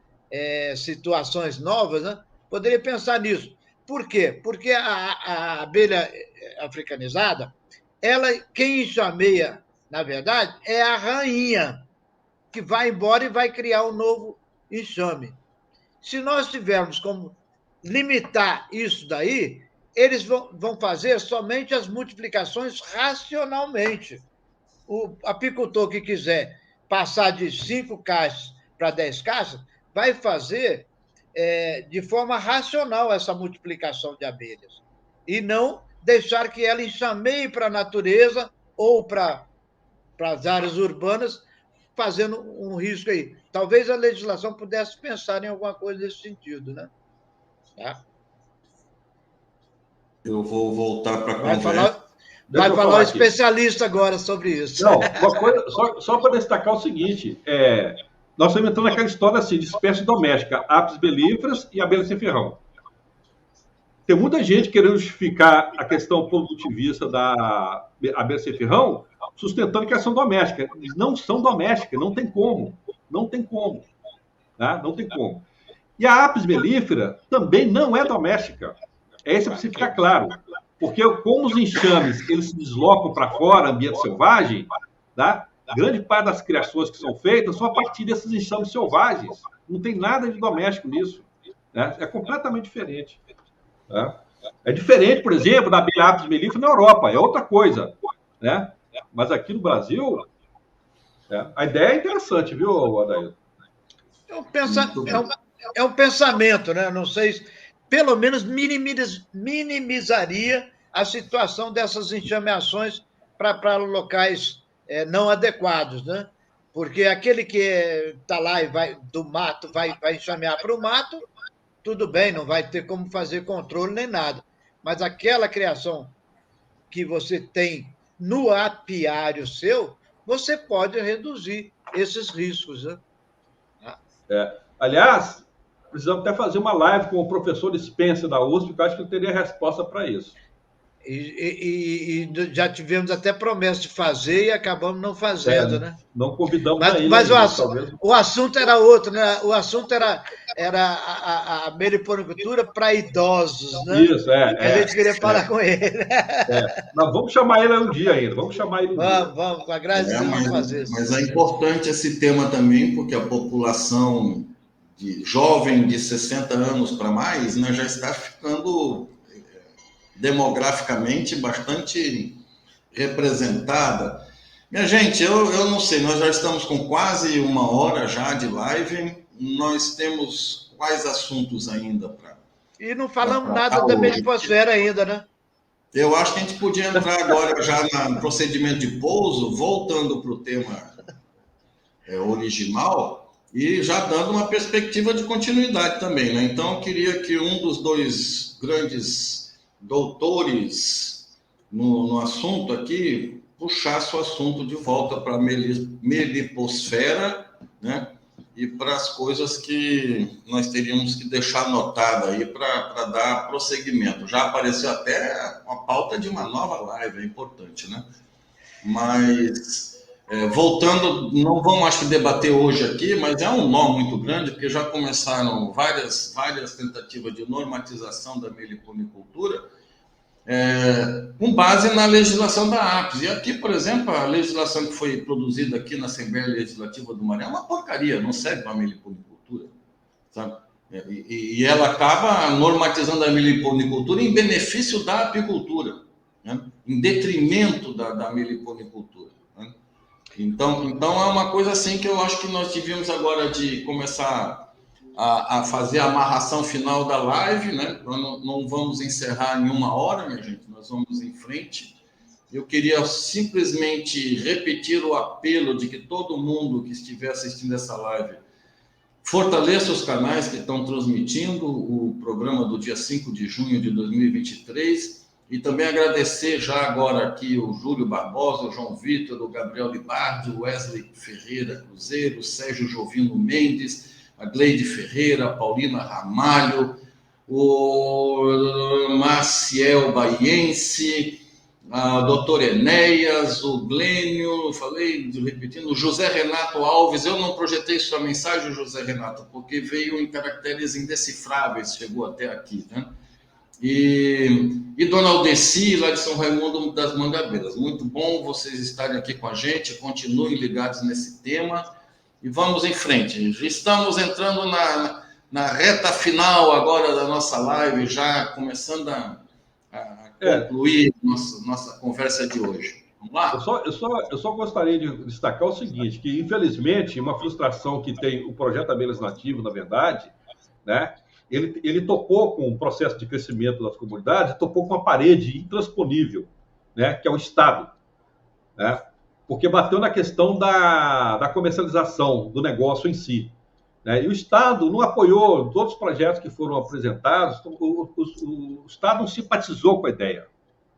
situações novas, né? Poderia pensar nisso. Por quê? Porque a abelha africanizada, quem enxameia, na verdade, é a rainha, que vai embora e vai criar um novo enxame. Se nós tivermos como limitar isso daí, eles vão fazer somente as multiplicações racionalmente. O apicultor que quiser passar de 5 caixas para 10 caixas, vai fazer de forma racional essa multiplicação de abelhas. E não deixar que ela enxameie para a natureza ou para as áreas urbanas, fazendo um risco aí. Talvez a legislação pudesse pensar em alguma coisa nesse sentido, né? Tá? Eu vou voltar para a conversa. Vai falar o especialista agora sobre isso. Não, uma coisa, só para destacar o seguinte, nós estamos entrando naquela história assim, de espécie doméstica, apis mellifera e abelha sem ferrão. Tem muita gente querendo justificar a questão produtivista da abelha sem ferrão, sustentando que elas são domésticas. Eles não são domésticas, não tem como. Não tem como. Tá? Não tem como. E a apis mellifera também não é doméstica. Isso precisa ficar claro. Porque como os enxames eles se deslocam para fora, ambiente selvagem, tá? Grande parte das criações que são feitas são a partir desses enxames selvagens. Não tem nada de doméstico nisso. Né? É completamente diferente. Tá? É diferente, por exemplo, da abelha apis mellifera na Europa. É outra coisa. Né? Mas aqui no Brasil, a ideia é interessante, viu, Adair? É um pensamento, né? Não sei, pelo menos minimizaria a situação dessas enxameações para locais não adequados, né? Porque aquele que está lá e vai do mato, vai enxamear para o mato, tudo bem, não vai ter como fazer controle nem nada. Mas aquela criação que você tem no apiário seu, você pode reduzir esses riscos, né? Aliás, precisamos até fazer uma live com o professor Spencer da USP, porque eu acho que eu teria resposta para isso. E já tivemos até promessa de fazer e acabamos não fazendo, né? Não convidamos ainda. Mas o assunto era outro, né? O assunto era a meliponicultura para idosos, né? Isso, a gente queria falar com ele. Nós vamos chamar ele um dia ainda. Vamos, com a graça de Deus, vamos fazer isso. Mas é importante esse tema também, porque a população jovem de 60 anos para mais, né, já está ficando demograficamente bastante representada. Minha gente, eu não sei, nós já estamos com quase 1 hora já de live, nós temos quais assuntos ainda para... E não falamos nada da meliposfera ainda, né? Eu acho que a gente podia entrar agora já no procedimento de pouso, voltando para o tema original, e já dando uma perspectiva de continuidade também, né? Então, eu queria que um dos 2 grandes doutores no assunto aqui puxasse o assunto de volta para a meliposfera, né? E para as coisas que nós teríamos que deixar anotada aí para dar prosseguimento. Já apareceu até a pauta de uma nova live, é importante, né? Mas... voltando, não vamos acho que debater hoje aqui, mas é um nó muito grande, porque já começaram várias tentativas de normatização da meliponicultura com base na legislação da APES. E aqui, por exemplo, a legislação que foi produzida aqui na Assembleia Legislativa do Maranhão é uma porcaria, não serve para a meliponicultura, sabe? E ela acaba normatizando a meliponicultura em benefício da apicultura, né? Em detrimento da meliponicultura, né? Então é uma coisa assim que eu acho que nós devíamos agora de começar a fazer a amarração final da live, né? Nós não vamos encerrar em 1 hora, minha gente, nós vamos em frente. Eu queria simplesmente repetir o apelo de que todo mundo que estiver assistindo essa live fortaleça os canais que estão transmitindo o programa do dia 5 de junho de 2023 e também agradecer já agora aqui o Júlio Barbosa, o João Vitor, o Gabriel Libardi, o Wesley Ferreira Cruzeiro, o Sérgio Jovino Mendes, a Gleide Ferreira, a Paulina Ramalho, o Maciel Baiense, a doutora Enéas, o Glênio, repetindo, o José Renato Alves. Eu não projetei sua mensagem, José Renato, porque veio em caracteres indecifráveis, chegou até aqui, né? E Dona Aldeci, lá de São Raimundo das Mangabeiras. Muito bom vocês estarem aqui com a gente, continuem ligados nesse tema e vamos em frente. Estamos entrando na reta final agora da nossa live, já começando a concluir nossa conversa de hoje. Vamos lá? Eu só gostaria de destacar o seguinte, que infelizmente uma frustração que tem o projeto Abelhas Nativo, na verdade, né, ele topou com o processo de crescimento das comunidades, topou com uma parede intransponível, né, que é o Estado, né, porque bateu na questão da comercialização do negócio em si. E o Estado não apoiou todos os projetos que foram apresentados, o Estado não simpatizou com a ideia,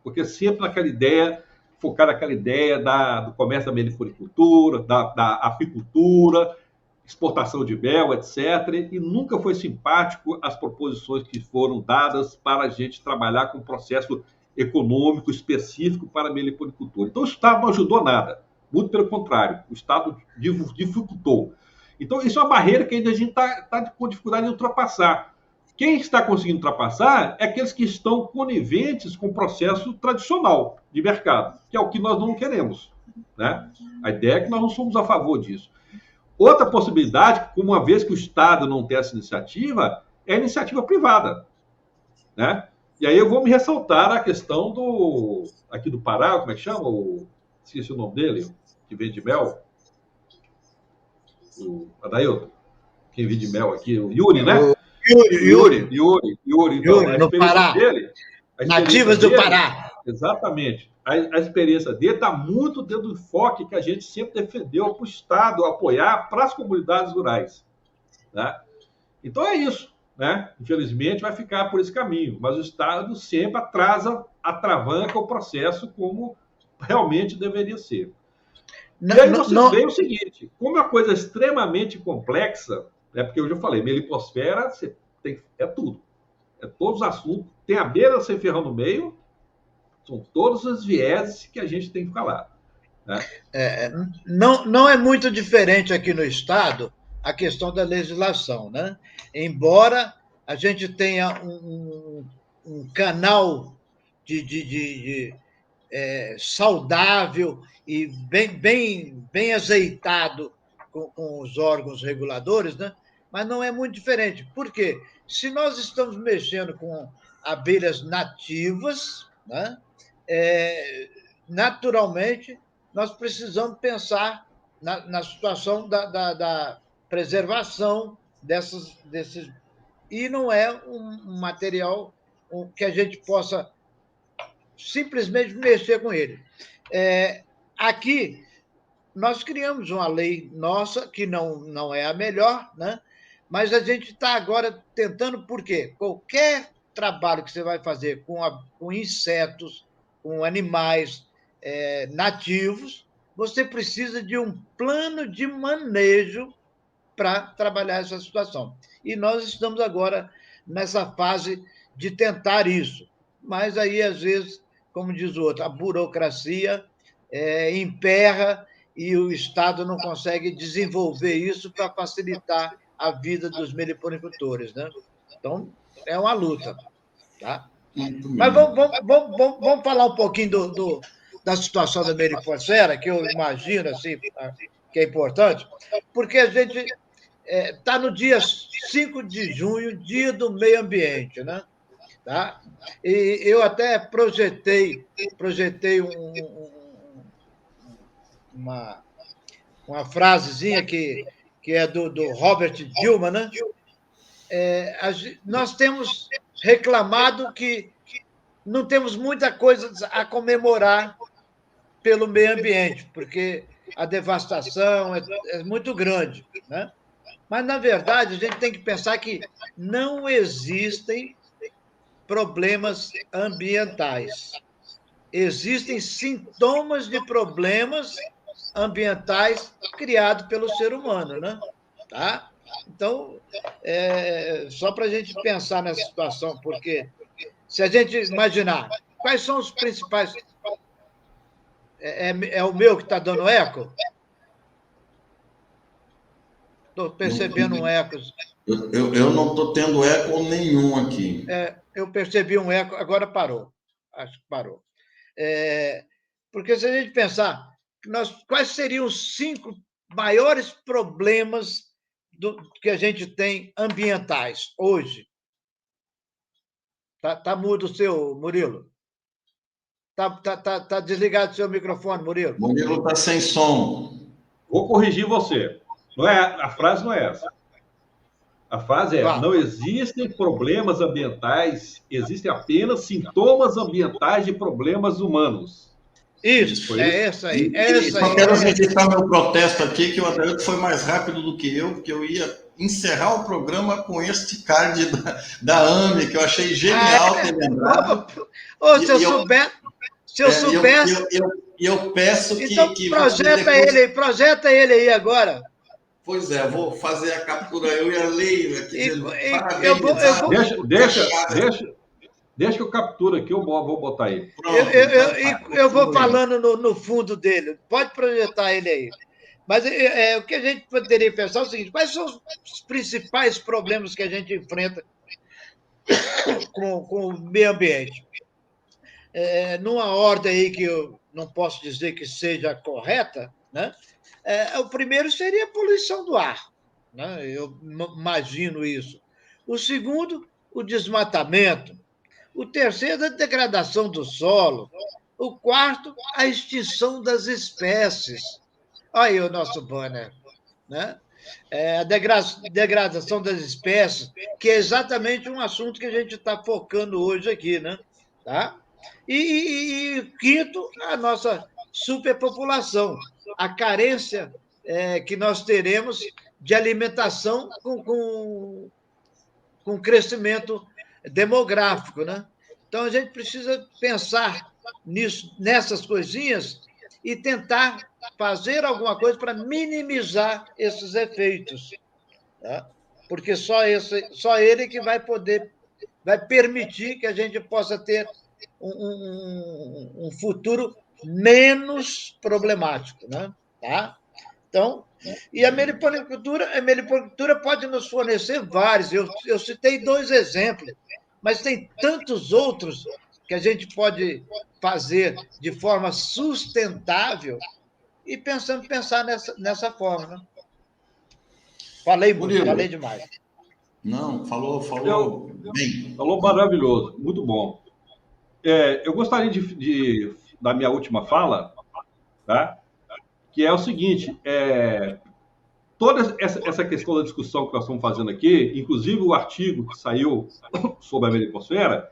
porque sempre naquela ideia, focar naquela ideia do comércio da meliponicultura, da apicultura, exportação de mel, etc., e nunca foi simpático às proposições que foram dadas para a gente trabalhar com um processo econômico específico para a meliponicultura. Então o Estado não ajudou nada, muito pelo contrário, o Estado dificultou. Então, isso é uma barreira que ainda a gente está com dificuldade de ultrapassar. Quem está conseguindo ultrapassar é aqueles que estão coniventes com o processo tradicional de mercado, que é o que nós não queremos, né? A ideia é que nós não somos a favor disso. Outra possibilidade, uma vez que o Estado não tem essa iniciativa, é a iniciativa privada, né? E aí eu vou me ressaltar a questão aqui do Pará, como é que chama? Esqueci o nome dele, que vende mel. O Adailton, quem vende mel aqui, o Yuri, né? Yuri. Então, Yuri, no Pará. Nativas do Pará. Exatamente. A experiência dele está muito dentro do enfoque que a gente sempre defendeu para o Estado apoiar para as comunidades rurais, né? Então é isso, né? Infelizmente vai ficar por esse caminho, mas o Estado sempre atravanca o processo como realmente deveria ser. E aí vocês veem o seguinte, como é uma coisa extremamente complexa, né, porque eu já falei, meliposfera é tudo. É todos os assuntos, tem a beira sem ferrão no meio, são todos os vieses que a gente tem que falar, né? Não é muito diferente aqui no Estado a questão da legislação, né? Embora a gente tenha um canal saudável e bem azeitado com os órgãos reguladores, né? Mas não é muito diferente. Por quê? Se nós estamos mexendo com abelhas nativas, né? Naturalmente, nós precisamos pensar na situação da preservação desses... E não é um material que a gente possa simplesmente mexer com ele. Aqui, nós criamos uma lei nossa, que não é a melhor, né? Mas a gente está agora tentando, por quê? Qualquer trabalho que você vai fazer com insetos, com animais nativos, você precisa de um plano de manejo para trabalhar essa situação. E nós estamos agora nessa fase de tentar isso. Mas aí, às vezes, como diz o outro, a burocracia emperra e o Estado não consegue desenvolver isso para facilitar a vida dos meliponicultores, né? Então, é uma luta, tá? Mas vamos falar um pouquinho da situação da meliposfera, que eu imagino assim, que é importante, porque a gente está no dia 5 de junho, Dia do Meio Ambiente, né? Tá? E eu até projetei uma frasezinha que é do Robert Dilma, né? Nós temos reclamado que não temos muita coisa a comemorar pelo meio ambiente, porque a devastação é muito grande, né? Mas, na verdade, a gente tem que pensar que não existem problemas ambientais. Existem sintomas de problemas ambientais criados pelo ser humano, né? Tá? Então, só para a gente pensar nessa situação, porque se a gente imaginar quais são os principais. É o meu que está dando eco? Estou percebendo um eco. Eu não estou tendo eco nenhum aqui. Eu percebi um eco, agora parou. Acho que parou. Porque se a gente pensar, quais seriam os 5 maiores problemas que a gente tem ambientais hoje? Tá mudo o seu, Murilo? Tá desligado o seu microfone, Murilo? Murilo está sem som. Vou corrigir você. A frase não é essa. A frase é: claro, não existem problemas ambientais, existem apenas sintomas ambientais de problemas humanos. Isso, essa aí. Só quero registrar meu protesto aqui, que o Adalto foi mais rápido do que eu, porque eu ia encerrar o programa com este card da AME, que eu achei genial ter lembrado. Se eu soubesse... E eu peço então, que projeta ele aí agora. Pois é, vou fazer a captura, eu e a Leila aqui dizendo, Deixa que eu capture aqui, eu vou botar ele. Eu vou falando no fundo dele. Pode projetar ele aí. Mas o que a gente poderia pensar é o seguinte: quais são os principais problemas que a gente enfrenta com o meio ambiente? Numa ordem aí que eu não posso dizer que seja correta, né? O primeiro seria a poluição do ar, né? Eu imagino isso. O segundo, o desmatamento. O terceiro, a degradação do solo. O quarto, a extinção das espécies. Olha aí o nosso banner, né? A degradação das espécies, que é exatamente um assunto que a gente está focando hoje aqui, né? Tá? E quinto, a nossa superpopulação, a carência que nós teremos de alimentação com crescimento demográfico, né? Então a gente precisa pensar nessas coisinhas e tentar fazer alguma coisa para minimizar esses efeitos, tá? Porque só ele que vai permitir que a gente possa ter um futuro menos problemático, né? Tá? Então, e a meliponicultura pode nos fornecer vários. Eu citei 2 exemplos, mas tem tantos outros que a gente pode fazer de forma sustentável e pensar nessa forma. Né? Falei muito, falei demais. Não, falou bem. Falou maravilhoso, muito bom. Eu gostaria de da minha última fala, tá? Que é o seguinte: toda essa questão da discussão que nós estamos fazendo aqui, inclusive o artigo que saiu sobre a meliposfera,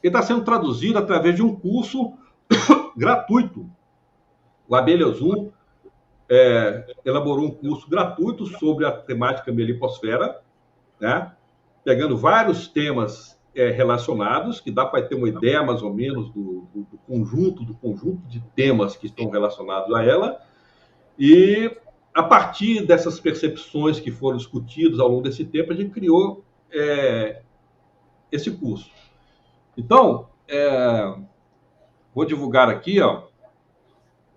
ele está sendo traduzido através de um curso gratuito. O Abelha Azul elaborou um curso gratuito sobre a temática meliposfera, né? Pegando vários temas relacionados, que dá para ter uma ideia mais ou menos do conjunto de temas que estão relacionados a ela. E a partir dessas percepções que foram discutidas ao longo desse tempo, a gente criou esse curso. Então, vou divulgar aqui, ó,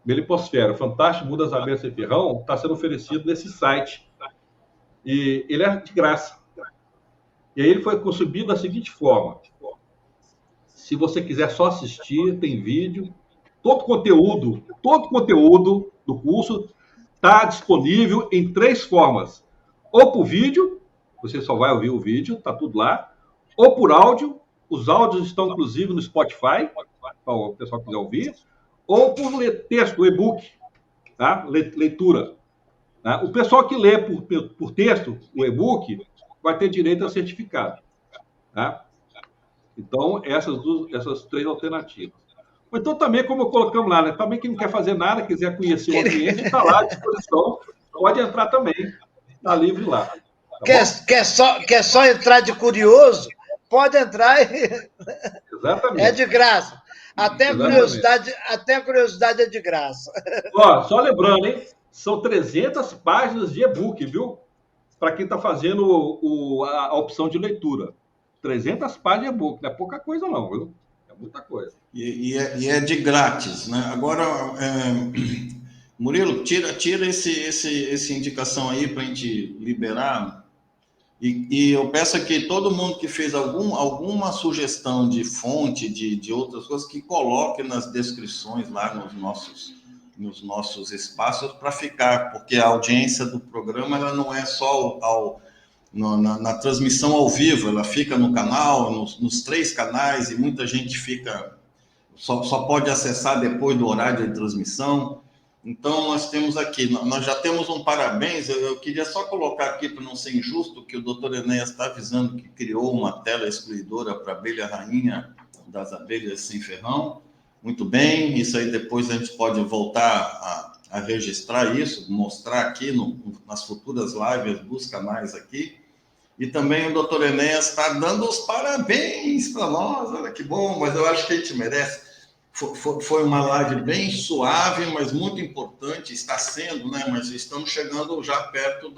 Meliposfera, Fantástico Mundo das Abelhas Sem Ferrão, está sendo oferecido nesse site. E ele é de graça. E aí ele foi concebido da seguinte forma: se você quiser só assistir, tem vídeo, todo conteúdo do curso está disponível em 3 formas: ou por vídeo, você só vai ouvir o vídeo, tá tudo lá, ou por áudio, os áudios estão inclusive no Spotify, para o pessoal que quiser ouvir, ou por texto, e-book, tá? Leitura. Tá? O pessoal que lê por texto, o e-book, vai ter direito a certificado. Tá? Então, essas 3 alternativas. Então, também, como colocamos lá, né? Também quem não quer fazer nada, quiser conhecer o ambiente, está lá à disposição, pode entrar também, está livre lá. Tá quer só entrar de curioso? Pode entrar e... Exatamente. É de graça. Até a curiosidade é de graça. Ó, só lembrando, hein? São 300 páginas de e-book, viu? Para quem está fazendo a opção de leitura. 300 páginas de e-book, não é pouca coisa não, viu? É muita coisa. E é de grátis, né? Agora, Murilo, tira esse indicação aí para a gente liberar. E eu peço que todo mundo que fez alguma sugestão de fonte, de outras coisas, que coloque nas descrições lá nos nossos espaços para ficar, porque a audiência do programa ela não é só na transmissão ao vivo, ela fica no canal, nos 3 canais, e muita gente só pode acessar depois do horário de transmissão. Então, nós já temos um parabéns. Eu queria só colocar aqui, para não ser injusto, que o doutor Enéas está avisando que criou uma tela excluidora para a abelha rainha das abelhas sem ferrão. Muito bem, isso aí depois a gente pode voltar a registrar isso, mostrar aqui nas futuras lives dos canais aqui. E também o doutor Enéas está dando os parabéns para nós, olha que bom, mas eu acho que a gente merece. Foi uma live bem suave, mas muito importante, está sendo, né? Mas estamos chegando já perto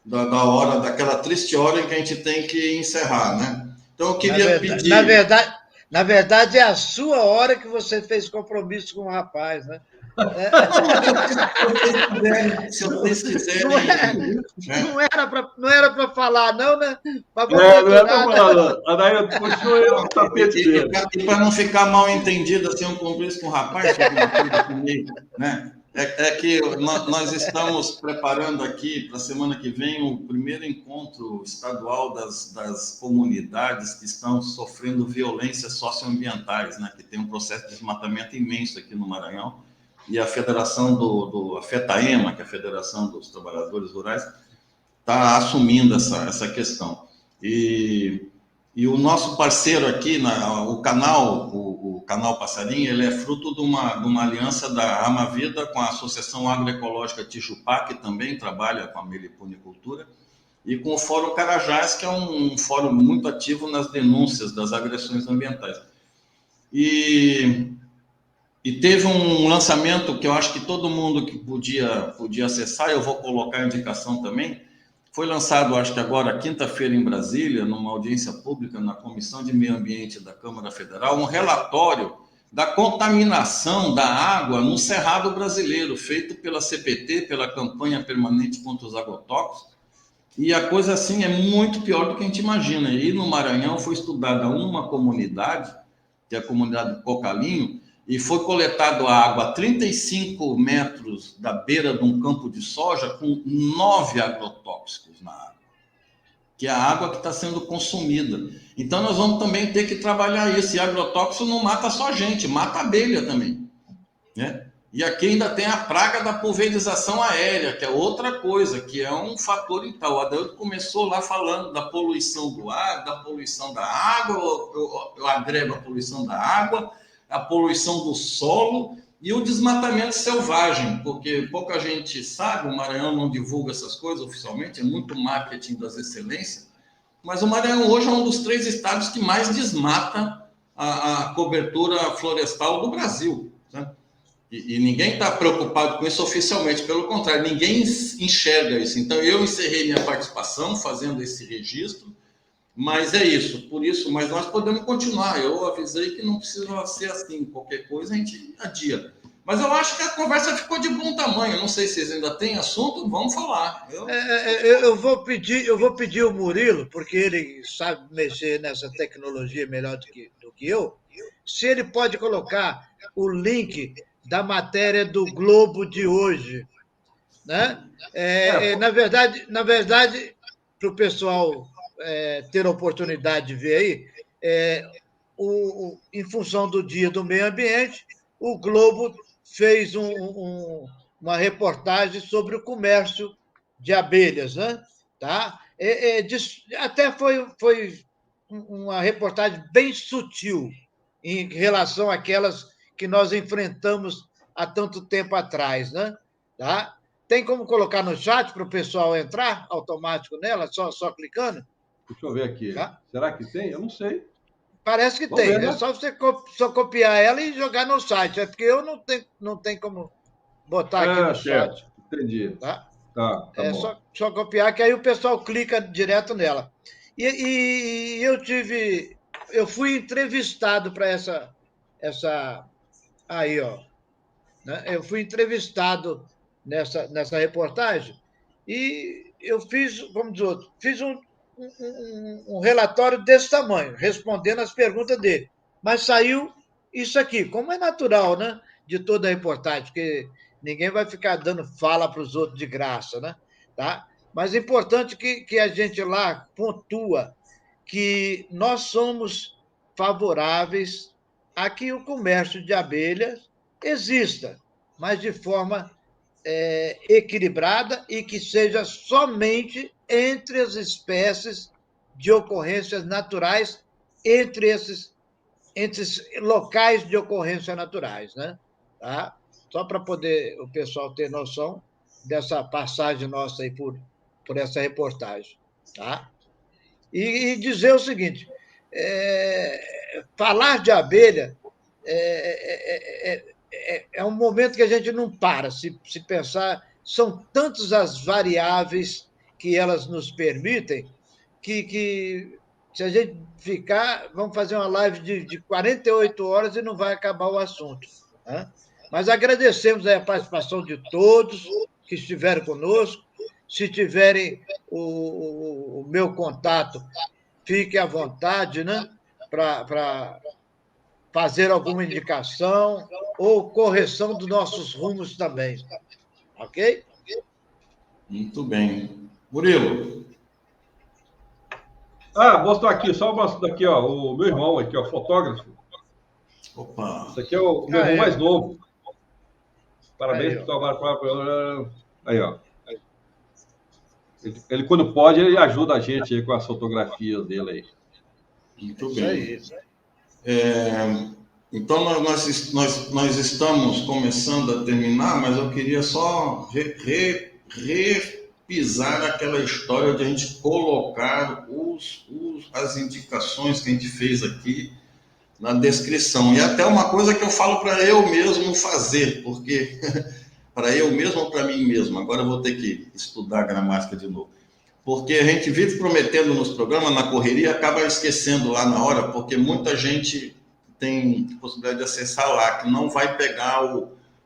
da hora, daquela triste hora em que a gente tem que encerrar, né? Então eu queria pedir... Na verdade, é a sua hora que você fez compromisso com o rapaz, né? Se vocês quiserem... Não era para falar, não, né? Não era para falar, não. A Daí puxou eu no tapete dele. E para não ficar mal entendido, assim, um compromisso com o rapaz, né? É que nós estamos preparando aqui para a semana que vem o primeiro encontro estadual das comunidades que estão sofrendo violências socioambientais, né? Que tem um processo de desmatamento imenso aqui no Maranhão. E a federação a FETAEMA, que é a Federação dos Trabalhadores Rurais, está assumindo essa questão. E o nosso parceiro aqui, o canal Passarinho, ele é fruto de uma aliança da Amavida com a Associação Agroecológica Tijupá, que também trabalha com a meliponicultura, e com o Fórum Carajás, que é um fórum muito ativo nas denúncias das agressões ambientais. E teve um lançamento que eu acho que todo mundo que podia acessar, eu vou colocar a indicação também. Foi lançado, acho que agora, quinta-feira, em Brasília, numa audiência pública na Comissão de Meio Ambiente da Câmara Federal, um relatório da contaminação da água no Cerrado brasileiro, feito pela CPT, pela Campanha Permanente contra os Agrotóxicos. E a coisa, assim, é muito pior do que a gente imagina. E no Maranhão foi estudada uma comunidade, que é a comunidade do Cocalinho, e foi coletado a água a 35 metros da beira de um campo de soja com 9 agrotóxicos na água, que é a água que está sendo consumida. Então, nós vamos também ter que trabalhar isso. E agrotóxico não mata só a gente, mata a abelha também, né? E aqui ainda tem a praga da pulverização aérea, que é outra coisa, que é um fator vital. O Adailto começou lá falando da poluição do ar, da poluição da água, eu agrego a poluição da água, a poluição do solo e o desmatamento selvagem, porque pouca gente sabe, o Maranhão não divulga essas coisas oficialmente, é muito marketing das excelências, mas o Maranhão hoje é um dos 3 estados que mais desmata a cobertura florestal do Brasil, né? E ninguém está preocupado com isso oficialmente, pelo contrário, ninguém enxerga isso. Então, eu encerrei minha participação fazendo esse registro, mas é isso, por isso, mas nós podemos continuar. Eu avisei que não precisa ser assim, qualquer coisa a gente adia. Mas eu acho que a conversa ficou de bom tamanho. Não sei se vocês ainda têm assunto, vamos falar. Eu vou pedir ao Murilo, porque ele sabe mexer nessa tecnologia melhor do que eu, se ele pode colocar o link da matéria do Globo de hoje, né? Na verdade, para o pessoal ter a oportunidade de ver aí, em função do Dia do Meio Ambiente, o Globo fez uma reportagem sobre o comércio de abelhas, né? Tá? Até foi uma reportagem bem sutil em relação àquelas que nós enfrentamos há tanto tempo atrás, né? Tá? Tem como colocar no chat para o pessoal entrar automático nela, só clicando? Deixa eu ver aqui. Tá? Será que tem? Eu não sei. Parece que Vamos tem. ver, né? É só você só copiar ela e jogar no site. É porque eu não tenho como botar aqui no Certo. chat. Entendi. Tá? Tá bom. Só copiar, que aí o pessoal clica direto nela. E eu fui entrevistado para essa aí, ó. Né? Eu fui entrevistado nessa reportagem e eu fiz, como diz outro, fiz um relatório desse tamanho, respondendo as perguntas dele. Mas saiu isso aqui, como é natural, né? De toda a reportagem, porque ninguém vai ficar dando fala para os outros de graça, né? Tá? Mas é importante que a gente lá pontua que nós somos favoráveis a que o comércio de abelhas exista, mas de forma equilibrada e que seja somente entre as espécies de ocorrências naturais, entre locais de ocorrência naturais, né? Tá? Só para poder o pessoal ter noção dessa passagem nossa aí por essa reportagem. Tá? E dizer o seguinte: falar de abelha é um momento que a gente não para, se pensar, são tantas as variáveis que elas nos permitem, que se a gente ficar, vamos fazer uma live de 48 horas e não vai acabar o assunto. Né? Mas agradecemos a participação de todos que estiveram conosco. Se tiverem o meu contato, fique à vontade, né? Para fazer alguma indicação ou correção dos nossos rumos também. Ok? Muito bem. Murilo. Mostrou aqui, só mostrando aqui, ó, o meu irmão aqui, ó, fotógrafo. Opa. Esse aqui é o meu irmão mais novo. Parabéns pro trabalho. Aí, ó. Ele, quando pode, ele ajuda a gente aí com as fotografias dele aí. Muito bem. Então, nós estamos começando a terminar, mas eu queria só repisar aquela história de a gente colocar as indicações que a gente fez aqui na descrição. E até uma coisa que eu falo para eu mesmo fazer, porque para eu mesmo ou para mim mesmo, agora eu vou ter que estudar a gramática de novo. Porque a gente vive prometendo nos programas, na correria, acaba esquecendo lá na hora, porque muita gente tem possibilidade de acessar lá, que não vai pegar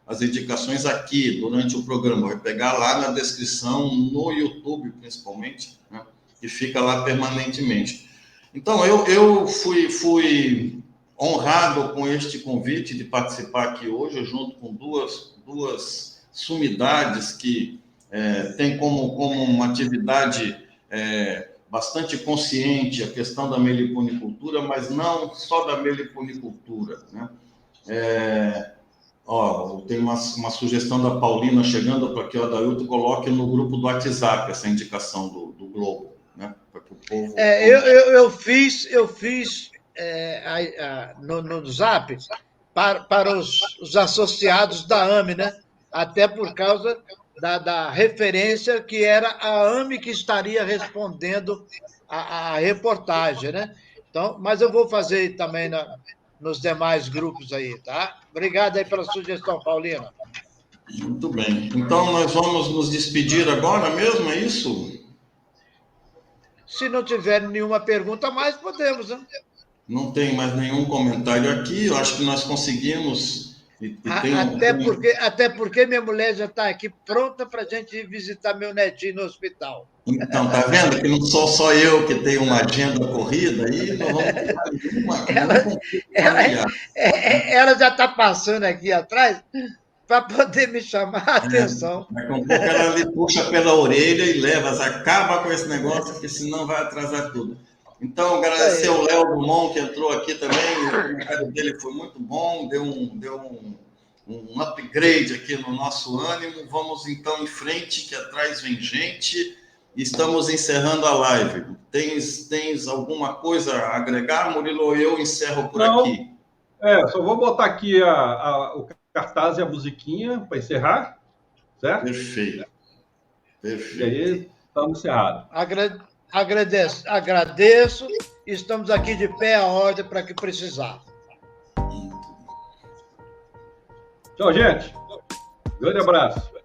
as indicações aqui durante o programa, vai pegar lá na descrição, no YouTube principalmente, né, que fica lá permanentemente. Então, eu fui honrado com este convite de participar aqui hoje, junto com duas sumidades que tem como uma atividade bastante consciente a questão da meliponicultura, mas não só da meliponicultura, né? Tem uma sugestão da Paulina chegando para que o Adailton coloque no grupo do WhatsApp essa indicação do Globo, né? Para que o povo... eu fiz no Zap para os associados da AME, né? Até por causa da referência que era a AME que estaria respondendo a reportagem, né? Então, mas eu vou fazer também nos demais grupos aí, tá? Obrigado aí pela sugestão, Paulina. Muito bem. Então, nós vamos nos despedir agora mesmo, é isso? Se não tiver nenhuma pergunta mais, podemos, né? Não tem mais nenhum comentário aqui, eu acho que nós conseguimos... Até porque minha mulher já está aqui pronta para a gente ir visitar meu netinho no hospital. Então, tá vendo que não sou só eu que tenho uma agenda corrida aí, não vamos ela já está passando aqui atrás para poder me chamar a atenção. Daqui a pouco ela lhe puxa pela orelha e leva, acaba com esse negócio, porque senão vai atrasar tudo. Então, agradecer ao Léo Dumont, que entrou aqui também, o comentário dele foi muito bom, deu um upgrade aqui no nosso ânimo. Vamos então em frente, que atrás vem gente. Estamos encerrando a live. Tens alguma coisa a agregar, Murilo, ou eu encerro por aqui? Só vou botar aqui o cartaz e a musiquinha para encerrar, certo? Perfeito. E aí, estamos encerrados. Agradeço. Estamos aqui de pé à ordem para que precisar. Tchau, gente. Grande abraço.